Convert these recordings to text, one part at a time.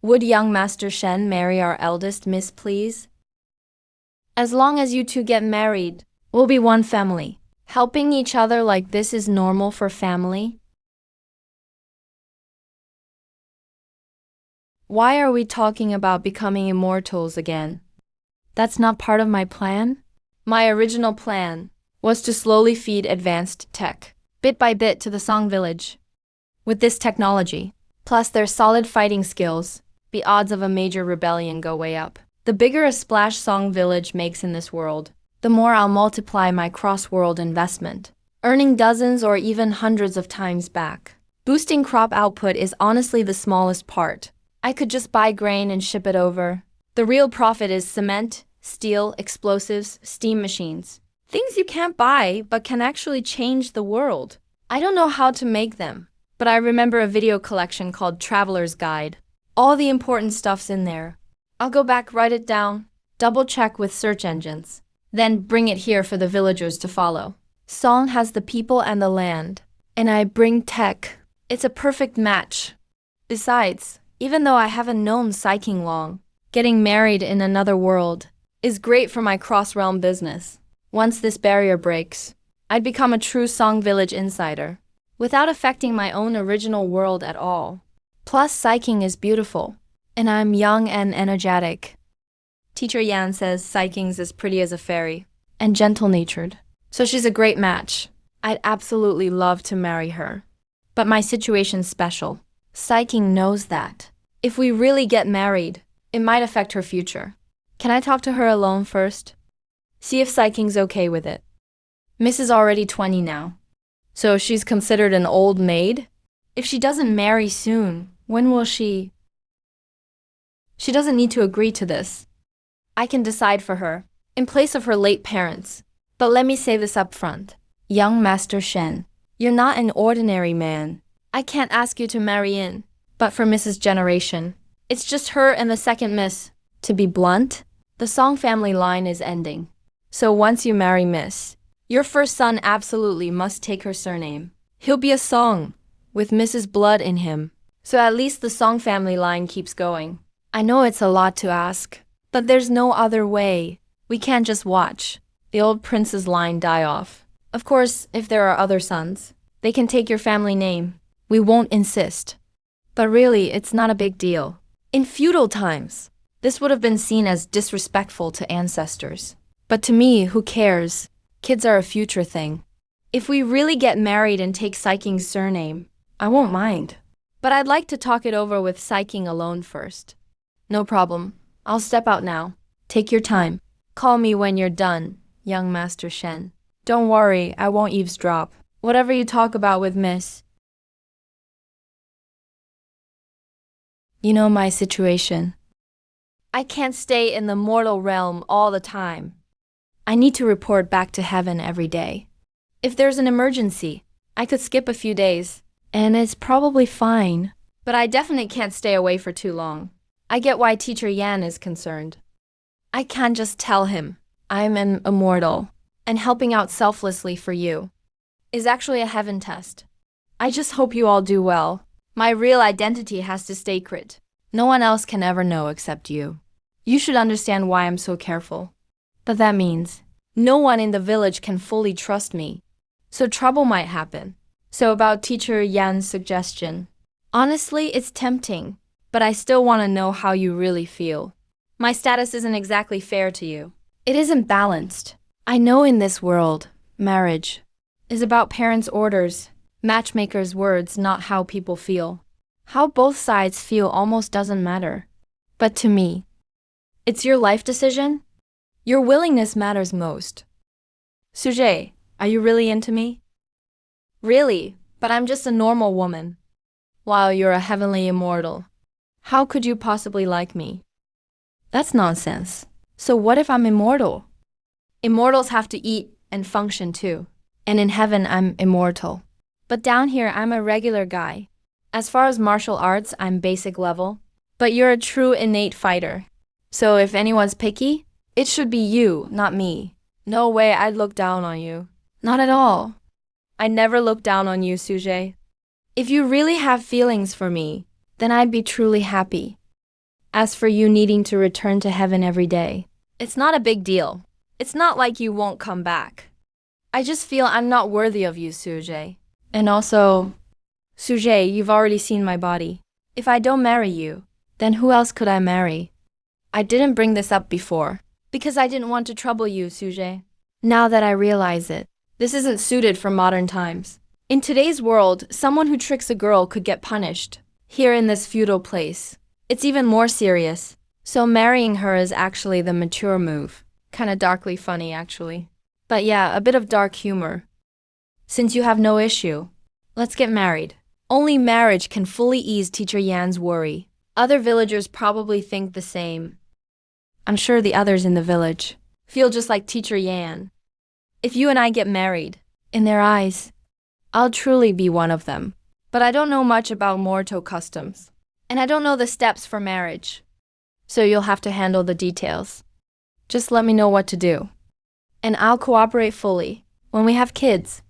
Would young Master Shen marry our eldest miss, please? As long as you two get married, we'll be one family. Helping each other like this is normal for family. Why are we talking about becoming immortals again? That's not part of my plan? My original plan was to slowly feed advanced tech, bit by bit to the Song village. With this technology, plus their solid fighting skills, the odds of a major rebellion go way up. The bigger a splash Song village makes in this world, the more I'll multiply my cross-world investment, earning dozens or even hundreds of times back. Boosting crop output is honestly the smallest part. I could just buy grain and ship it over. The real profit is cement, steel, explosives, steam machines. Things you can't buy but can actually change the world. I don't know how to make them, but I remember a video collection called Traveler's Guide. All the important stuff's in there. I'll go back, write it down, double check with search engines, then bring it here for the villagers to follow. Song has the people and the land, and I bring tech. It's a perfect match. Besides, even though I haven't known Psyking long, getting married in another world is great for my cross-realm business. Once this barrier breaks, I'd become a true Song Village insider, without affecting my own original world at all. Plus, Psyking is beautiful, and I'm young and energetic. Teacher Yan says Psyking's as pretty as a fairy, and gentle-natured, so she's a great match. I'd absolutely love to marry her. But my situation's special. Psyking knows that. If we really get married, it might affect her future. Can I talk to her alone first? See if Psyking's okay with it. Miss is already 20 now, so she's considered an old maid? If she doesn't marry soon, when will she? She doesn't need to agree to this. I can decide for her, in place of her late parents. But let me say this up front. Young Master Shen, you're not an ordinary man. I can't ask you to marry in, but for Mrs. Generation, it's just her and the second miss. To be blunt, the Song family line is ending. So once you marry Miss, your first son absolutely must take her surname. He'll be a Song, with Mrs. Blood in him. So at least the Song family line keeps going. I know it's a lot to ask, but there's no other way. We can't just watch the old prince's line die off. Of course, if there are other sons, they can take your family name. We won't insist. But really, it's not a big deal. In feudal times, this would have been seen as disrespectful to ancestors. But to me, who cares? Kids are a future thing. If we really get married and take Psyking's surname, I won't mind. But I'd like to talk it over with Psyking alone first. No problem. I'll step out now. Take your time. Call me when you're done, young Master Shen. Don't worry, I won't eavesdrop. Whatever you talk about with Miss. You know my situation. I can't stay in the mortal realm all the time. I need to report back to heaven every day. If there's an emergency, I could skip a few days, and it's probably fine. But I definitely can't stay away for too long. I get why Teacher Yan is concerned. I can't just tell him I'm an immortal, and helping out selflessly for you is actually a heaven test. I just hope you all do well. My real identity has to stay secret. No one else can ever know except you. You should understand why I'm so careful. But that means no one in the village can fully trust me, so trouble might happen. So about Teacher Yan's suggestion, honestly, it's tempting, but I still want to know how you really feel. My status isn't exactly fair to you. It isn't balanced. I know in this world, marriage is about parents' orders, matchmakers' words, not how people feel. How both sides feel almost doesn't matter. But to me, it's your life decision. Your willingness matters most. Sujay, are you really into me? Really, but I'm just a normal woman, while you're a heavenly immortal. How could you possibly like me? That's nonsense. So what if I'm immortal? Immortals have to eat and function too. And in heaven, I'm immortal. But down here, I'm a regular guy. As far as martial arts, I'm basic level. But you're a true innate fighter. So if anyone's picky, it should be you, not me. No way I'd look down on you. Not at all. I never look down on you, Sujay. If you really have feelings for me, then I'd be truly happy. As for you needing to return to heaven every day, it's not a big deal. It's not like you won't come back. I just feel I'm not worthy of you, Suje. And also, Suje, you've already seen my body. If I don't marry you, then who else could I marry? I didn't bring this up before, because I didn't want to trouble you, Suje. Now that I realize it, this isn't suited for modern times. In today's world, someone who tricks a girl could get punished. Here in this feudal place, it's even more serious. So marrying her is actually the mature move. Kinda darkly funny, actually. But yeah, a bit of dark humor. Since you have no issue, let's get married. Only marriage can fully ease Teacher Yan's worry. Other villagers probably think the same. I'm sure the others in the village feel just like Teacher Yan. If you and I get married, in their eyes, I'll truly be one of them. But I don't know much about mortal customs. And I don't know the steps for marriage. So you'll have to handle the details. Just let me know what to do. And I'll cooperate fully when we have kids.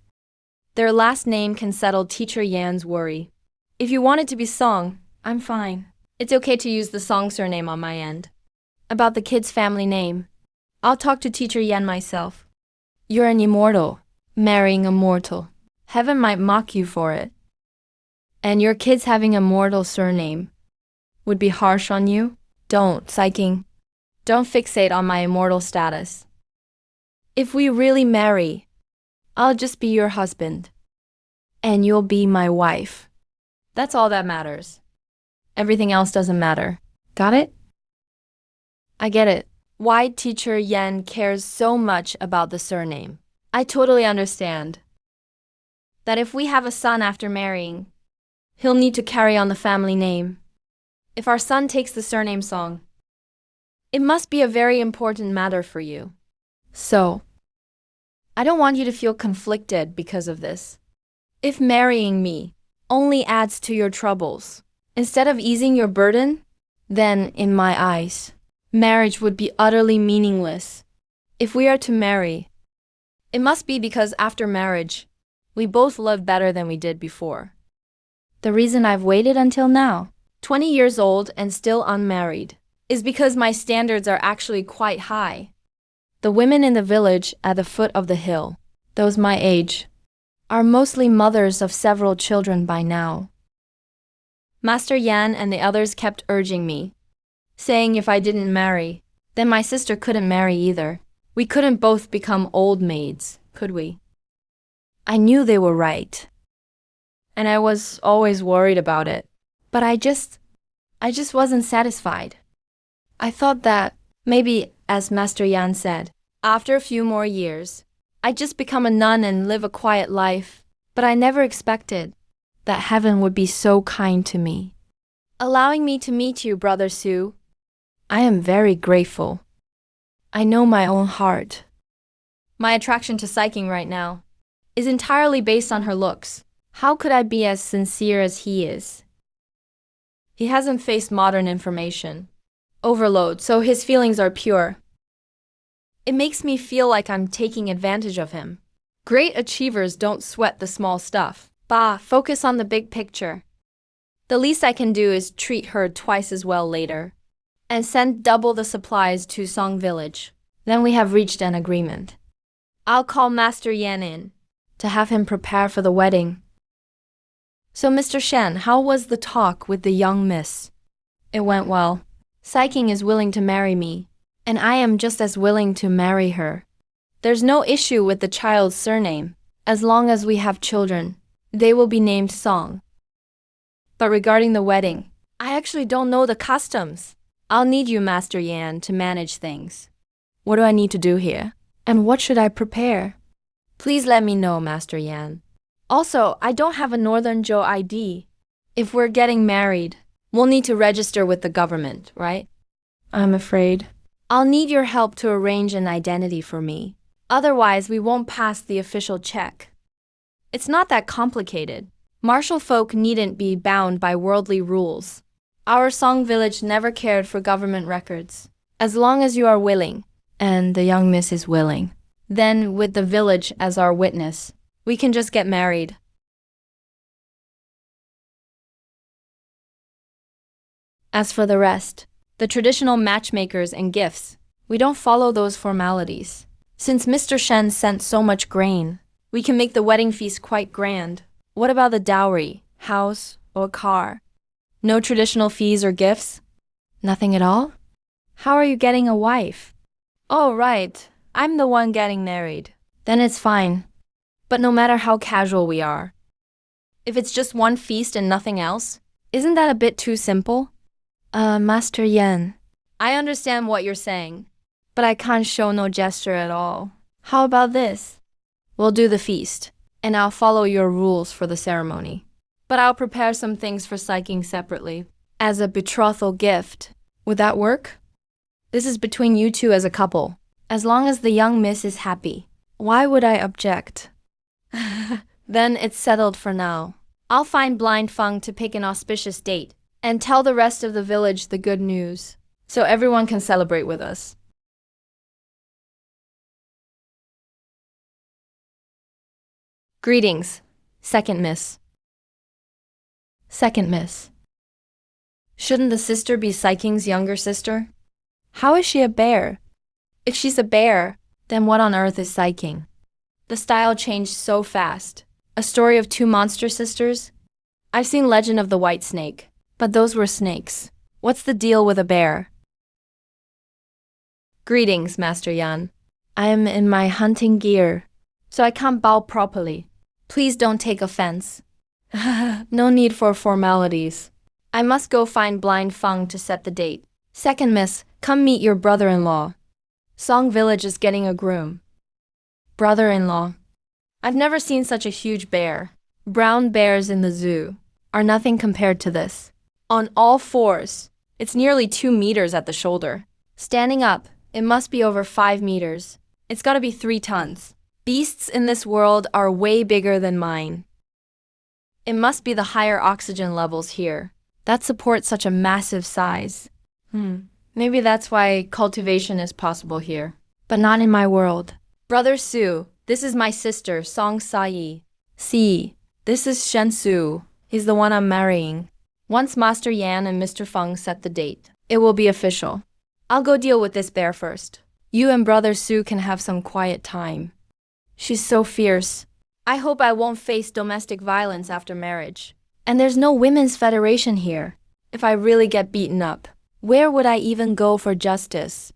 Their last name can settle Teacher Yan's worry. If you want it to be Song, I'm fine. It's okay to use the Song surname on my end. About the kid's family name, I'll talk to Teacher Yan myself. You're an immortal, marrying a mortal. Heaven might mock you for it. And your kids having a mortal surname would be harsh on you? Don't, psyching. Don't fixate on my immortal status. If we really marry, I'll just be your husband. And you'll be my wife. That's all that matters. Everything else doesn't matter. Got it? I get it. Why Teacher Yan cares so much about the surname. I totally understand. That if we have a son after marrying, he'll need to carry on the family name. If our son takes the surname Song, it must be a very important matter for you. So, I don't want you to feel conflicted because of this. If marrying me only adds to your troubles, instead of easing your burden, then, in my eyes, marriage would be utterly meaningless. If we are to marry, it must be because after marriage, we both love better than we did before. The reason I've waited until now, 20 years old and still unmarried, is because my standards are actually quite high. The women in the village at the foot of the hill, those my age, are mostly mothers of several children by now. Master Yan and the others kept urging me, saying if I didn't marry, then my sister couldn't marry either. We couldn't both become old maids, could we? I knew they were right. And I was always worried about it. But I just wasn't satisfied. I thought that, maybe, as Master Yan said, after a few more years, I'd just become a nun and live a quiet life. But I never expected that heaven would be so kind to me. Allowing me to meet you, Brother Su, I am very grateful. I know my own heart. My attraction to psyching right now is entirely based on her looks. How could I be as sincere as he is? He hasn't faced modern information overload, so his feelings are pure. It makes me feel like I'm taking advantage of him. Great achievers don't sweat the small stuff. Focus on the big picture. The least I can do is treat her twice as well later, and send double the supplies to Song Village. Then we have reached an agreement. I'll call Master Yan in to have him prepare for the wedding. So Mr. Shen, how was the talk with the young miss? It went well. Psyching is willing to marry me, and I am just as willing to marry her. There's no issue with the child's surname. As long as we have children, they will be named Song. But regarding the wedding, I actually don't know the customs. I'll need you, Master Yan, to manage things. What do I need to do here? And what should I prepare? Please let me know, Master Yan. Also, I don't have a Northern Zhou ID. If we're getting married, we'll need to register with the government, right? I'm afraid. I'll need your help to arrange an identity for me. Otherwise, we won't pass the official check. It's not that complicated. Martial folk needn't be bound by worldly rules. Our Song village never cared for government records. As long as you are willing, and the young miss is willing, then with the village as our witness, we can just get married. As for the rest, The traditional matchmakers and gifts. We don't follow those formalities. Since Mr. Shen sent so much grain, we can make the wedding feast quite grand. What about the dowry, house, or car? No traditional fees or gifts? Nothing at all? How are you getting a wife? Oh, right. I'm the one getting married. Then it's fine. But no matter how casual we are, if it's just one feast and nothing else, isn't that a bit too simple? Master Yan, I understand what you're saying, but I can't show no gesture at all. How about this? We'll do the feast, and I'll follow your rules for the ceremony. But I'll prepare some things for psyching separately, as a betrothal gift. Would that work? This is between you two as a couple. As long as the young miss is happy. Why would I object? Then it's settled for now. I'll find Blind Feng to pick an auspicious date and tell the rest of the village the good news, so everyone can celebrate with us. Greetings, second miss. Second miss. Shouldn't the sister be Psyching's younger sister? How is she a bear? If she's a bear, then what on earth is Psyching? The style changed so fast. A story of two monster sisters? I've seen Legend of the White Snake, but those were snakes. What's the deal with a bear? Greetings, Master Yan. I am in my hunting gear, so I can't bow properly. Please don't take offense. No need for formalities. I must go find Blind Feng to set the date. Second miss, come meet your brother-in-law. Song Village is getting a groom. Brother-in-law. I've never seen such a huge bear. Brown bears in the zoo are nothing compared to this. On all fours, it's nearly 2 meters at the shoulder. Standing up, it must be over 5 meters. It's gotta be 3 tons. Beasts in this world are way bigger than mine. It must be the higher oxygen levels here that support such a massive size. Maybe that's why cultivation is possible here. But not in my world. Brother Su, this is my sister, Song Sayi. Si, this is Shen Su. He's the one I'm marrying. Once Master Yan and Mr. Feng set the date, it will be official. I'll go deal with this bear first. You and Brother Su can have some quiet time. She's so fierce. I hope I won't face domestic violence after marriage. And there's no women's federation here. If I really get beaten up, where would I even go for justice?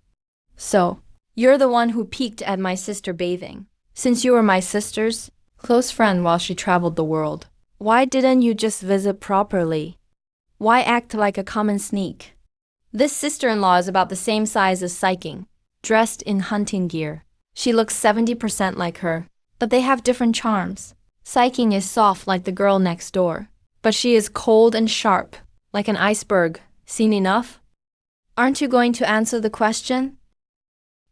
So, you're the one who peeked at my sister bathing. Since you were my sister's close friend while she traveled the world, why didn't you just visit properly? Why act like a common sneak? This sister-in-law is about the same size as Psyching, dressed in hunting gear. She looks 70% like her, but they have different charms. Psyching is soft like the girl next door, but she is cold and sharp, like an iceberg. Seen enough? Aren't you going to answer the question?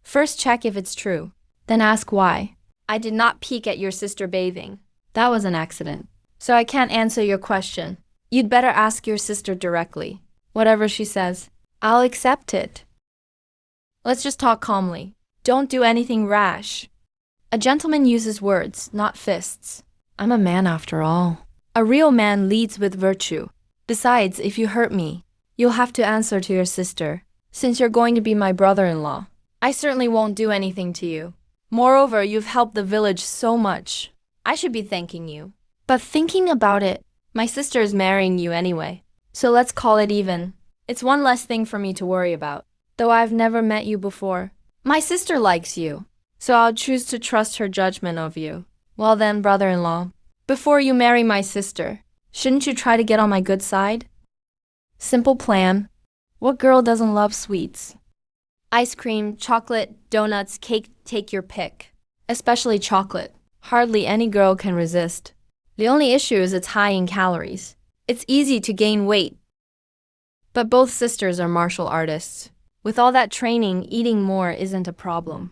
First check if it's true, then ask why. I did not peek at your sister bathing. That was an accident. So I can't answer your question. You'd better ask your sister directly. Whatever she says, I'll accept it. Let's just talk calmly. Don't do anything rash. A gentleman uses words, not fists. I'm a man after all. A real man leads with virtue. Besides, if you hurt me, you'll have to answer to your sister. Since you're going to be my brother-in-law, I certainly won't do anything to you. Moreover, you've helped the village so much. I should be thanking you. But thinking about it, my sister is marrying you anyway. So let's call it even. It's one less thing for me to worry about. Though I've never met you before. My sister likes you, so I'll choose to trust her judgment of you. Well then, brother-in-law, before you marry my sister, shouldn't you try to get on my good side? Simple plan. What girl doesn't love sweets? Ice cream, chocolate, donuts, cake, take your pick. Especially chocolate. Hardly any girl can resist. The only issue is it's high in calories. It's easy to gain weight. But both sisters are martial artists. With all that training, eating more isn't a problem.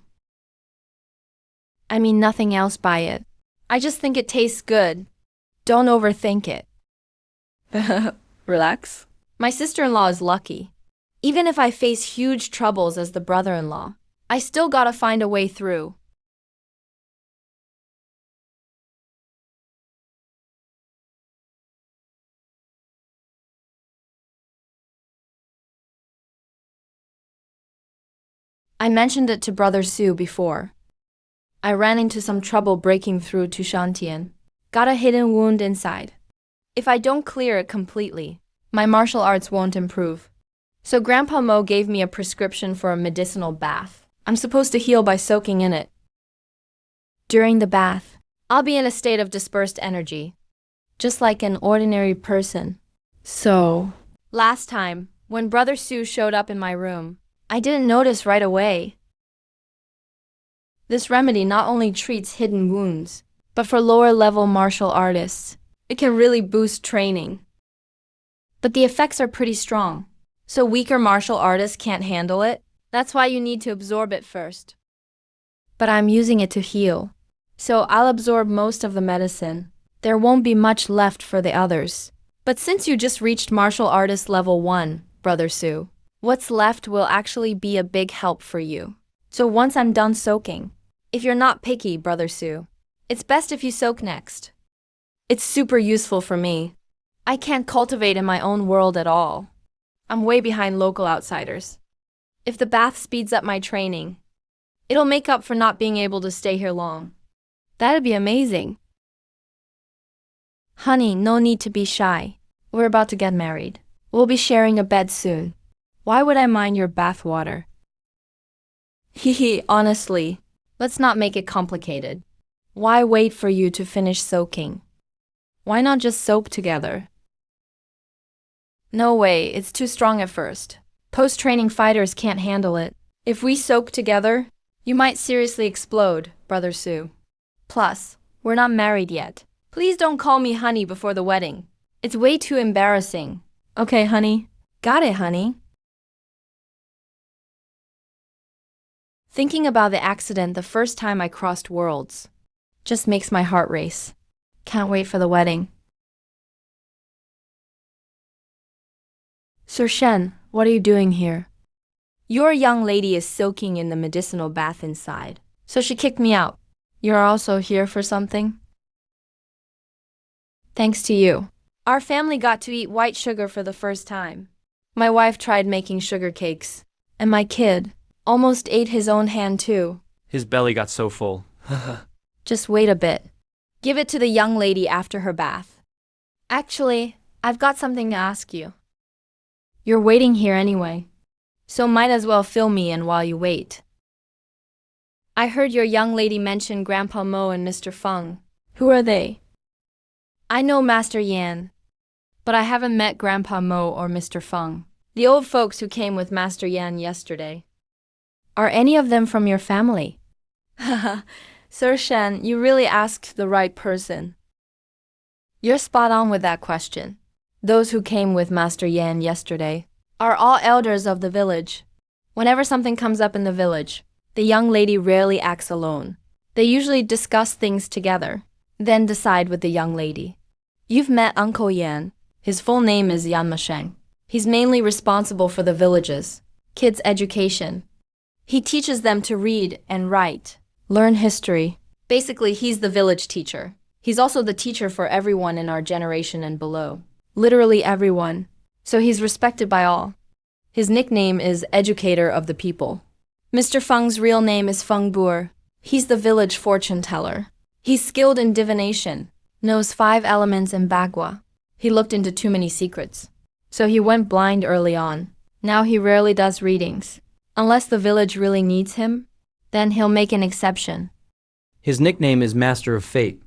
I mean nothing else by it. I just think it tastes good. Don't overthink it. Relax. My sister-in-law is lucky. Even if I face huge troubles as the brother-in-law, I still gotta find a way through. I mentioned it to Brother Su before. I ran into some trouble breaking through to Shantian. Got a hidden wound inside. If I don't clear it completely, my martial arts won't improve. So Grandpa Mo gave me a prescription for a medicinal bath. I'm supposed to heal by soaking in it. During the bath, I'll be in a state of dispersed energy, just like an ordinary person. So, last time, when Brother Su showed up in my room, I didn't notice right away. This remedy not only treats hidden wounds, but for lower-level martial artists, it can really boost training. But the effects are pretty strong, so weaker martial artists can't handle it. That's why you need to absorb it first. But I'm using it to heal, so I'll absorb most of the medicine. There won't be much left for the others. But since you just reached martial artist level 1, Brother Su, what's left will actually be a big help for you. So once I'm done soaking, if you're not picky, Brother Su, it's best if you soak next. It's super useful for me. I can't cultivate in my own world at all. I'm way behind local outsiders. If the bath speeds up my training, it'll make up for not being able to stay here long. That'd be amazing. Honey, no need to be shy. We're about to get married. We'll be sharing a bed soon. Why would I mind your bath water? Hehe, honestly, let's not make it complicated. Why wait for you to finish soaking? Why not just soap together? No way, it's too strong at first. Post-training fighters can't handle it. If we soak together, you might seriously explode, Brother Su. Plus, we're not married yet. Please don't call me honey before the wedding. It's way too embarrassing. Okay, honey. Got it, honey. Thinking about the accident the first time I crossed worlds just makes my heart race. Can't wait for the wedding. Sir Shen, what are you doing here? Your young lady is soaking in the medicinal bath inside, so she kicked me out. You're also here for something? Thanks to you, our family got to eat white sugar for the first time. My wife tried making sugar cakes, and my kid almost ate his own hand too. His belly got so full. Just wait a bit. Give it to the young lady after her bath. Actually, I've got something to ask you. You're waiting here anyway, so might as well fill me in while you wait. I heard your young lady mention Grandpa Mo and Mr. Feng. Who are they? I know Master Yan, but I haven't met Grandpa Mo or Mr. Feng, the old folks who came with Master Yan yesterday. Are any of them from your family? Haha, Sir Shen, you really asked the right person. You're spot on with that question. Those who came with Master Yan yesterday are all elders of the village. Whenever something comes up in the village, the young lady rarely acts alone. They usually discuss things together, then decide with the young lady. You've met Uncle Yan. His full name is Yan Masheng. He's mainly responsible for the village's kids' education. He teaches them to read and write, learn history. Basically, he's the village teacher. He's also the teacher for everyone in our generation and below. Literally everyone. So he's respected by all. His nickname is Educator of the People. Mr. Feng's real name is Feng Buer. He's the village fortune teller. He's skilled in divination, knows 5 elements in Bagua. He looked into too many secrets, so he went blind early on. Now he rarely does readings. Unless the village really needs him, then he'll make an exception. His nickname is Master of Fate.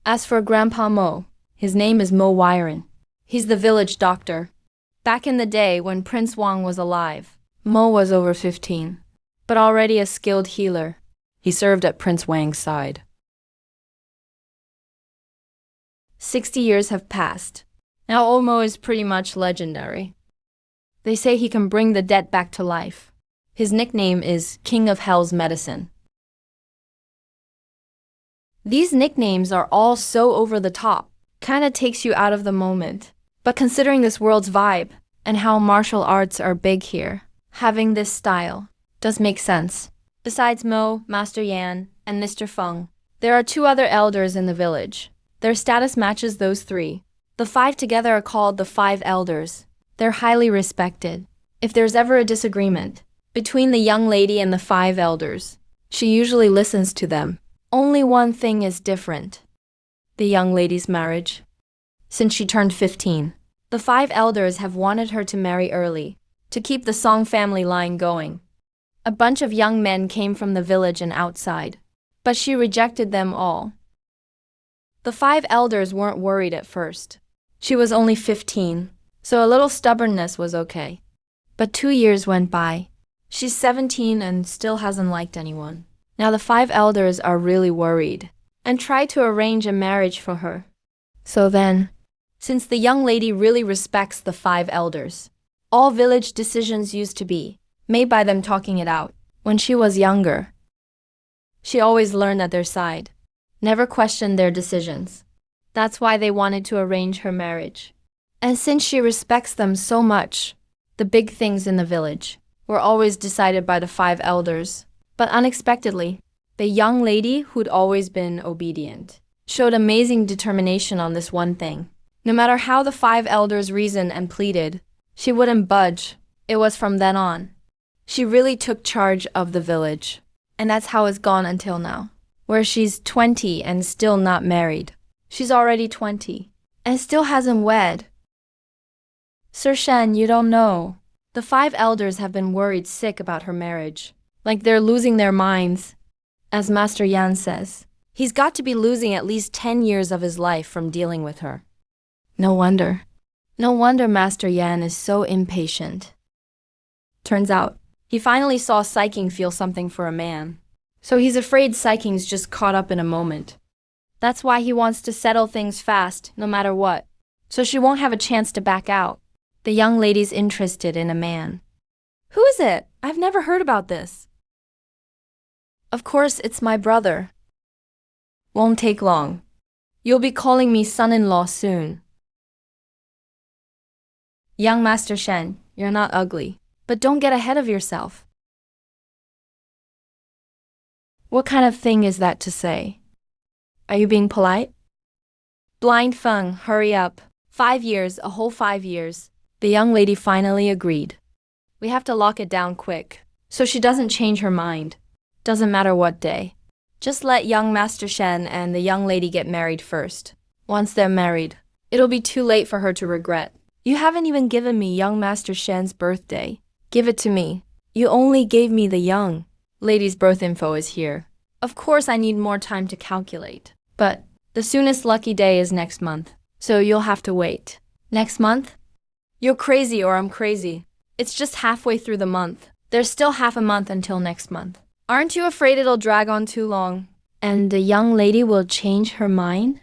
As for Grandpa Mo, his name is Mo Weiren. He's the village doctor. Back in the day when Prince Wang was alive, Mo was over 15, but already a skilled healer. He served at Prince Wang's side. 60 years have passed. Now old Mo is pretty much legendary. They say he can bring the dead back to life. His nickname is King of Hell's Medicine. These nicknames are all so over the top, kinda takes you out of the moment. But considering this world's vibe and how martial arts are big here, having this style does make sense. Besides Mo, Master Yan, and Mr. Feng, there are 2 other elders in the village. Their status matches those 3. The 5 together are called the 5 elders. They're highly respected. If there's ever a disagreement, between the young lady and the five elders. She usually listens to them. Only one thing is different. The young lady's marriage. Since she turned 15, the five elders have wanted her to marry early, to keep the Song family line going. A bunch of young men came from the village and outside, but she rejected them all. The five elders weren't worried at first. She was only 15, so a little stubbornness was okay. But 2 years went by. She's 17 and still hasn't liked anyone. Now the five elders are really worried and try to arrange a marriage for her. So then, since the young lady really respects the five elders, all village decisions used to be made by them talking it out. When she was younger, she always learned at their side, never questioned their decisions. That's why they wanted to arrange her marriage. And since she respects them so much, the big things in the village were always decided by the five elders. But unexpectedly, the young lady who'd always been obedient showed amazing determination on this one thing. No matter how the five elders reasoned and pleaded, she wouldn't budge. It was from then on. She really took charge of the village. And that's how it's gone until now, where she's 20 and still not married. She's already 20 and still hasn't wed. Sir Shen, you don't know. The five elders have been worried sick about her marriage. Like they're losing their minds. As Master Yan says, he's got to be losing at least 10 years of his life from dealing with her. No wonder. No wonder Master Yan is so impatient. Turns out, he finally saw Saiking feel something for a man. So he's afraid Saiking's just caught up in a moment. That's why he wants to settle things fast, no matter what. So she won't have a chance to back out. The young lady's interested in a man. Who is it? I've never heard about this. Of course, it's my brother. Won't take long. You'll be calling me son-in-law soon. Young Master Shen, you're not ugly, but don't get ahead of yourself. What kind of thing is that to say? Are you being polite? Blind Feng, hurry up. 5 years, a whole 5 years. The young lady finally agreed. We have to lock it down quick, so she doesn't change her mind. Doesn't matter what day. Just let young Master Shen and the young lady get married first. Once they're married, it'll be too late for her to regret. You haven't even given me young Master Shen's birthday. Give it to me. You only gave me the young lady's birth info is here. Of course I need more time to calculate. But the soonest lucky day is next month, so you'll have to wait. Next month? You're crazy or I'm crazy. It's just halfway through the month. There's still half a month until next month. Aren't you afraid it'll drag on too long? And the young lady will change her mind?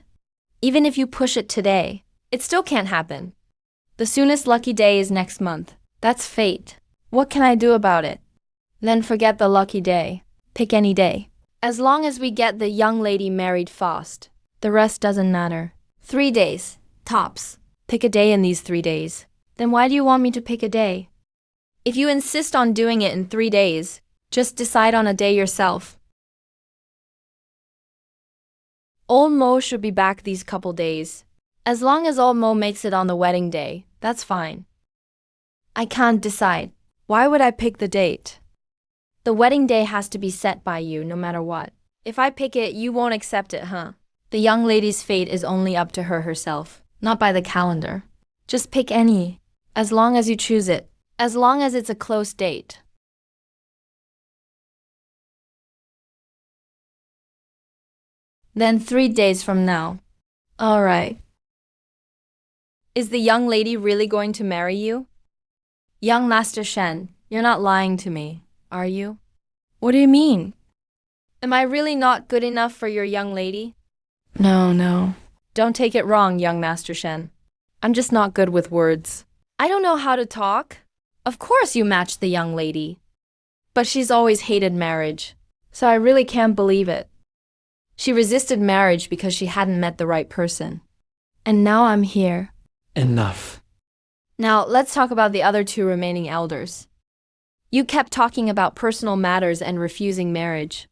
Even if you push it today, it still can't happen. The soonest lucky day is next month. That's fate. What can I do about it? Then forget the lucky day. Pick any day. As long as we get the young lady married fast, the rest doesn't matter. 3 days, tops. Pick a day in these 3 days. Then why do you want me to pick a day? If you insist on doing it in 3 days, just decide on a day yourself. Old Mo should be back these couple days. As long as Old Mo makes it on the wedding day, that's fine. I can't decide. Why would I pick the date? The wedding day has to be set by you no matter what. If I pick it, you won't accept it, huh? The young lady's fate is only up to her herself, not by the calendar. Just pick any, as long as you choose it, as long as it's a close date. Then 3 days from now. All right. Is the young lady really going to marry you? Young Master Shen, you're not lying to me, are you? What do you mean? Am I really not good enough for your young lady? No. Don't take it wrong, young Master Shen. I'm just not good with words. I don't know how to talk. Of course you match the young lady. But she's always hated marriage, so I really can't believe it. She resisted marriage because she hadn't met the right person. And now I'm here. Enough. Now, let's talk about the other 2 remaining elders. You kept talking about personal matters and refusing marriage.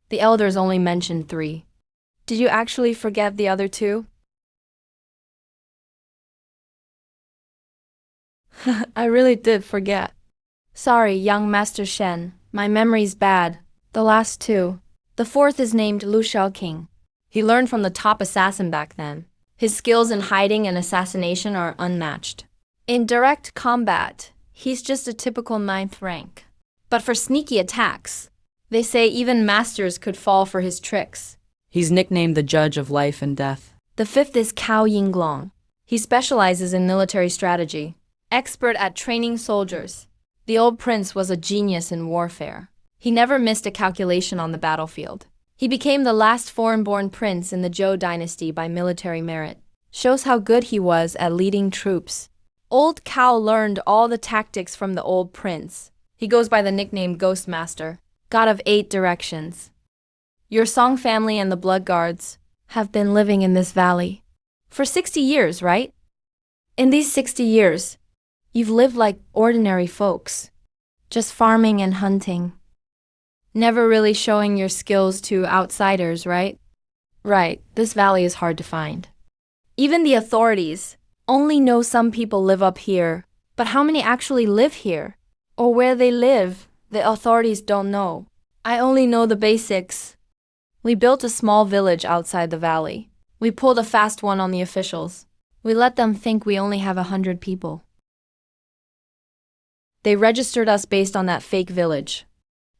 The elders only mentioned 3. Did you actually forget the other 2? I really did forget. Sorry, young Master Shen, my memory's bad. The last two. The fourth is named Lu King. He learned from the top assassin back then. His skills in hiding and assassination are unmatched. In direct combat, he's just a typical ninth rank. But for sneaky attacks, they say even masters could fall for his tricks. He's nicknamed the Judge of Life and Death. The fifth is Cao Yinglong. He specializes in military strategy, expert at training soldiers. The old prince was a genius in warfare. He never missed a calculation on the battlefield. He became the last foreign-born prince in the Zhou dynasty by military merit. Shows how good he was at leading troops. Old Cao learned all the tactics from the old prince. He goes by the nickname Ghost Master, God of 8 directions. Your Song family and the Blood Guards have been living in this valley for 60 years, right? In these 60 years, you've lived like ordinary folks, just farming and hunting. Never really showing your skills to outsiders, right? Right, this valley is hard to find. Even the authorities only know some people live up here, but how many actually live here? Or where they live, the authorities don't know. I only know the basics. We built a small village outside the valley. We pulled a fast one on the officials. We let them think we only have 100 people. They registered us based on that fake village.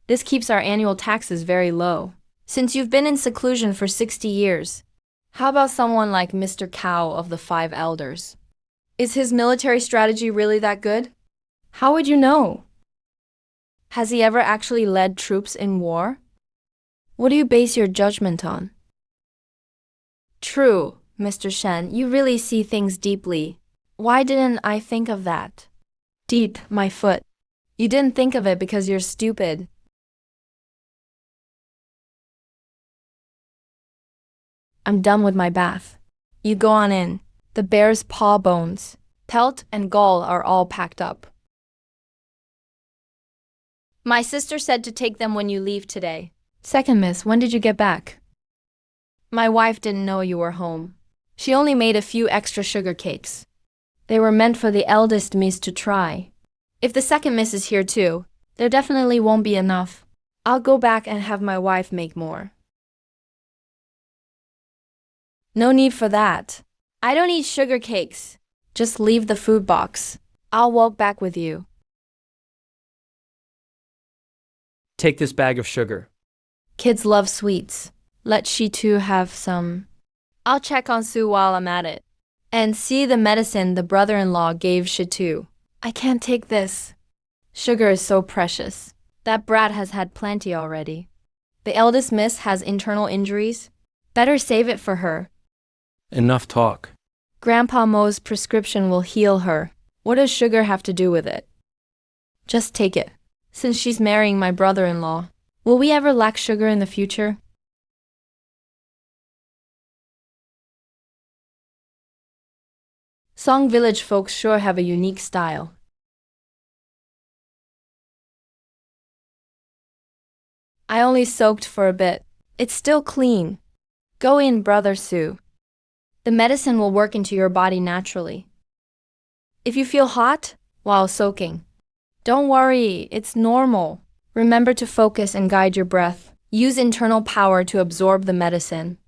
This keeps our annual taxes very low. Since you've been in seclusion for 60 years, how about someone like Mr. Cao of the 5 Elders? Is his military strategy really that good? How would you know? Has he ever actually led troops in war? What do you base your judgment on? True, Mr. Shen, you really see things deeply. Why didn't I think of that? Deep, my foot. You didn't think of it because you're stupid. I'm done with my bath. You go on in. The bear's paw bones, pelt, and gall are all packed up. My sister said to take them when you leave today. Second miss, when did you get back? My wife didn't know you were home. She only made a few extra sugar cakes. They were meant for the eldest miss to try. If the second miss is here too, there definitely won't be enough. I'll go back and have my wife make more. No need for that. I don't eat sugar cakes. Just leave the food box. I'll walk back with you. Take this bag of sugar. Kids love sweets. Let she too have some. I'll check on Sue while I'm at it. And see the medicine the brother-in-law gave Shitu. I can't take this. Sugar is so precious. That brat has had plenty already. The eldest miss has internal injuries. Better save it for her. Enough talk. Grandpa Mo's prescription will heal her. What does sugar have to do with it? Just take it. Since she's marrying my brother-in-law, will we ever lack sugar in the future? Song Village folks sure have a unique style. I only soaked for a bit. It's still clean. Go in, Brother Sue. The medicine will work into your body naturally. If you feel hot while soaking, don't worry, it's normal. Remember to focus and guide your breath. Use internal power to absorb the medicine.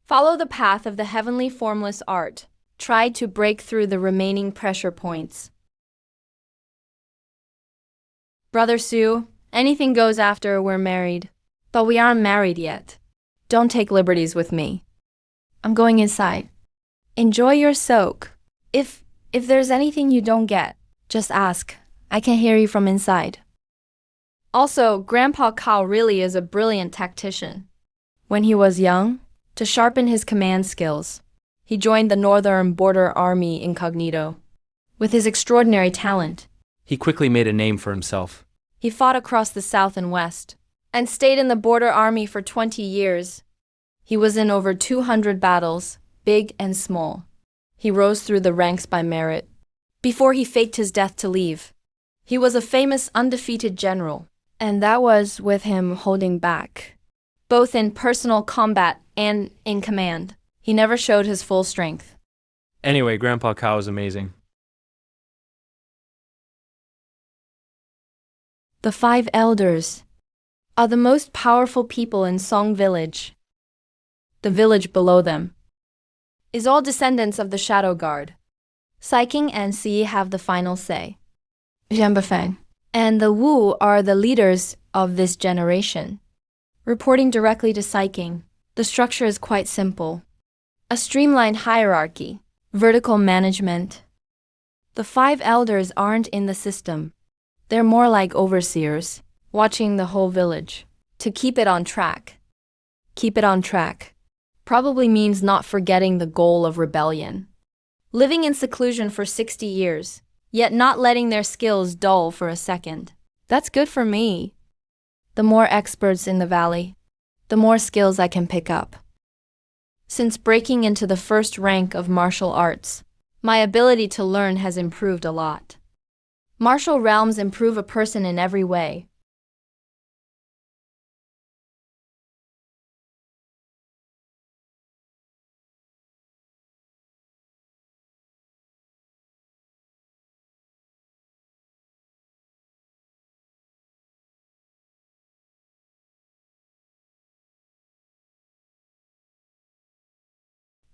Follow the path of the heavenly formless art. Try to break through the remaining pressure points. Brother Sue, anything goes after we're married. But we aren't married yet. Don't take liberties with me. I'm going inside. Enjoy your soak. If there's anything you don't get, just ask. I can hear you from inside. Also, Grandpa Cao really is a brilliant tactician. When he was young, to sharpen his command skills, he joined the Northern Border Army incognito. With his extraordinary talent, He quickly made a name for himself. he fought across the South and West, and stayed in the Border Army for 20 years. He was in over 200 battles, big and small. He rose through the ranks by merit. Before he faked his death to leave, he was a famous undefeated general, and that was with him holding back, both in personal combat and in command. He never showed his full strength. Anyway, Grandpa Cao is amazing. The 5 elders are the most powerful people in Song village. The village below them is all descendants of the Shadow Guard. Saiking and Si have the final say. Zhambafang and the Wu are the leaders of this generation. Reporting directly to Saiking, the structure is quite simple. A streamlined hierarchy, vertical management. The 5 elders aren't in the system. They're more like overseers, watching the whole village to keep it on track. Keep it on track probably means not forgetting the goal of rebellion. Living in seclusion for 60 years, yet not letting their skills dull for a second. That's good for me. The more experts in the valley, the more skills I can pick up. Since breaking into the first rank of martial arts, my ability to learn has improved a lot. Martial realms improve a person in every way.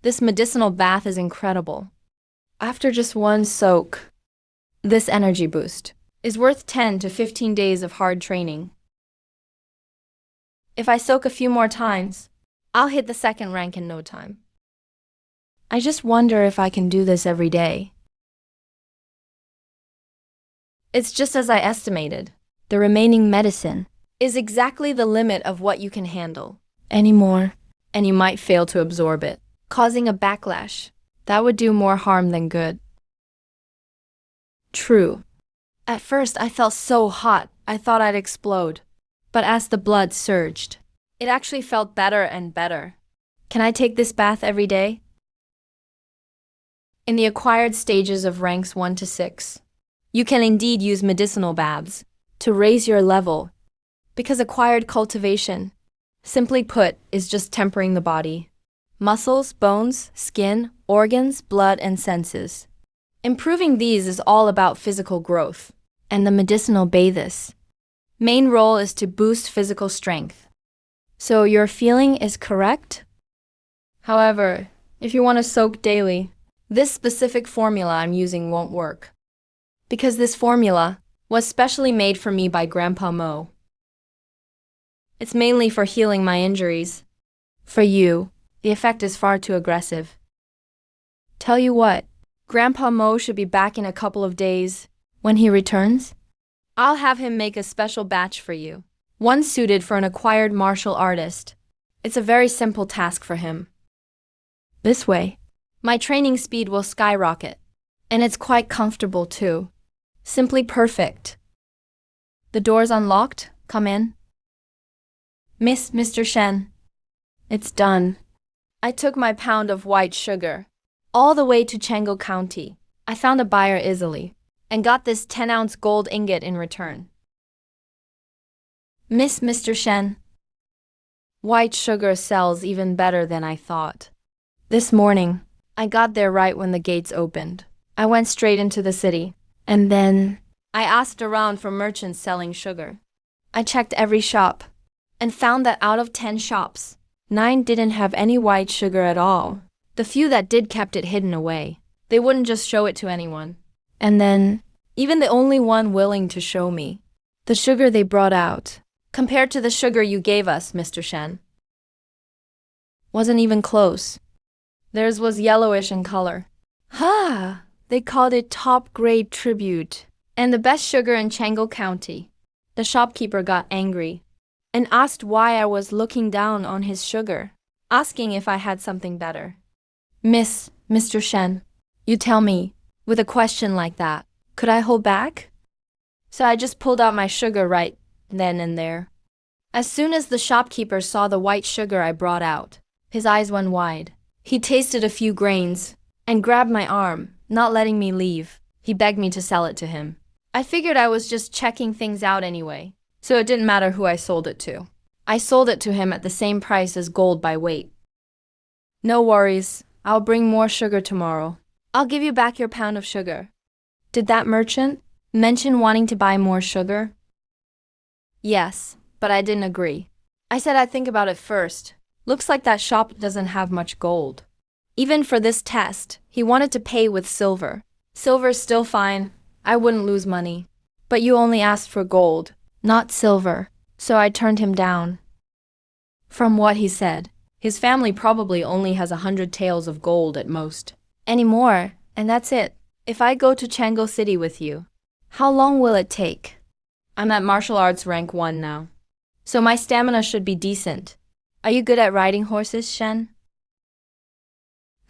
This medicinal bath is incredible. After just one soak, this energy boost is worth 10 to 15 days of hard training. If I soak a few more times, I'll hit the second rank in no time. I just wonder if I can do this every day. It's just as I estimated. The remaining medicine is exactly the limit of what you can handle. Any more, and you might fail to absorb it, causing a backlash. That would do more harm than good. True. At first I felt so hot, I thought I'd explode. But as the blood surged, it actually felt better and better. Can I take this bath every day? In the acquired stages of ranks 1 to 6, you can indeed use medicinal baths to raise your level, because acquired cultivation, simply put, is just tempering the body. Muscles, bones, skin, organs, blood, and senses. Improving these is all about physical growth, and the medicinal baths' main role is to boost physical strength. So your feeling is correct? However, if you want to soak daily, this specific formula I'm using won't work. Because this formula was specially made for me by Grandpa Mo. It's mainly for healing my injuries. For you, the effect is far too aggressive. Tell you what, Grandpa Mo should be back in a couple of days. When he returns, I'll have him make a special batch for you, one suited for an acquired martial artist. It's a very simple task for him. This way, my training speed will skyrocket, and it's quite comfortable too. Simply perfect. The door's unlocked. Come in. Mr. Shen. It's done. I took my pound of white sugar all the way to Chango County. I found a buyer easily and got this 10-ounce gold ingot in return. Mr. Shen. White sugar sells even better than I thought. This morning, I got there right when the gates opened. I went straight into the city, and then I asked around for merchants selling sugar. I checked every shop and found that out of 10 shops, 9 didn't have any white sugar at all. The few that did kept it hidden away. They wouldn't just show it to anyone. And then, even the only one willing to show me, the sugar they brought out, compared to the sugar you gave us, Mr. Shen, wasn't even close. Theirs was yellowish in color. Ha! They called it top-grade tribute, and the best sugar in Chango County. The shopkeeper got angry and asked why I was looking down on his sugar, asking if I had something better. Mr. Shen, you tell me, with a question like that, could I hold back? So I just pulled out my sugar right then and there. As soon as the shopkeeper saw the white sugar I brought out, his eyes went wide. He tasted a few grains and grabbed my arm, not letting me leave. He begged me to sell it to him. I figured I was just checking things out anyway, so it didn't matter who I sold it to. I sold it to him at the same price as gold by weight. No worries, I'll bring more sugar tomorrow. I'll give you back your pound of sugar. Did that merchant mention wanting to buy more sugar? Yes, but I didn't agree. I said I'd think about it first. Looks like that shop doesn't have much gold. Even for this test, he wanted to pay with silver. Silver's still fine. I wouldn't lose money. But you only asked for gold, not silver, so I turned him down. From what he said, his family probably only has 100 taels of gold at most. Anymore, and that's it. If I go to Chango City with you, how long will it take? I'm at martial arts rank 1 now, so my stamina should be decent. Are you good at riding horses, Shen?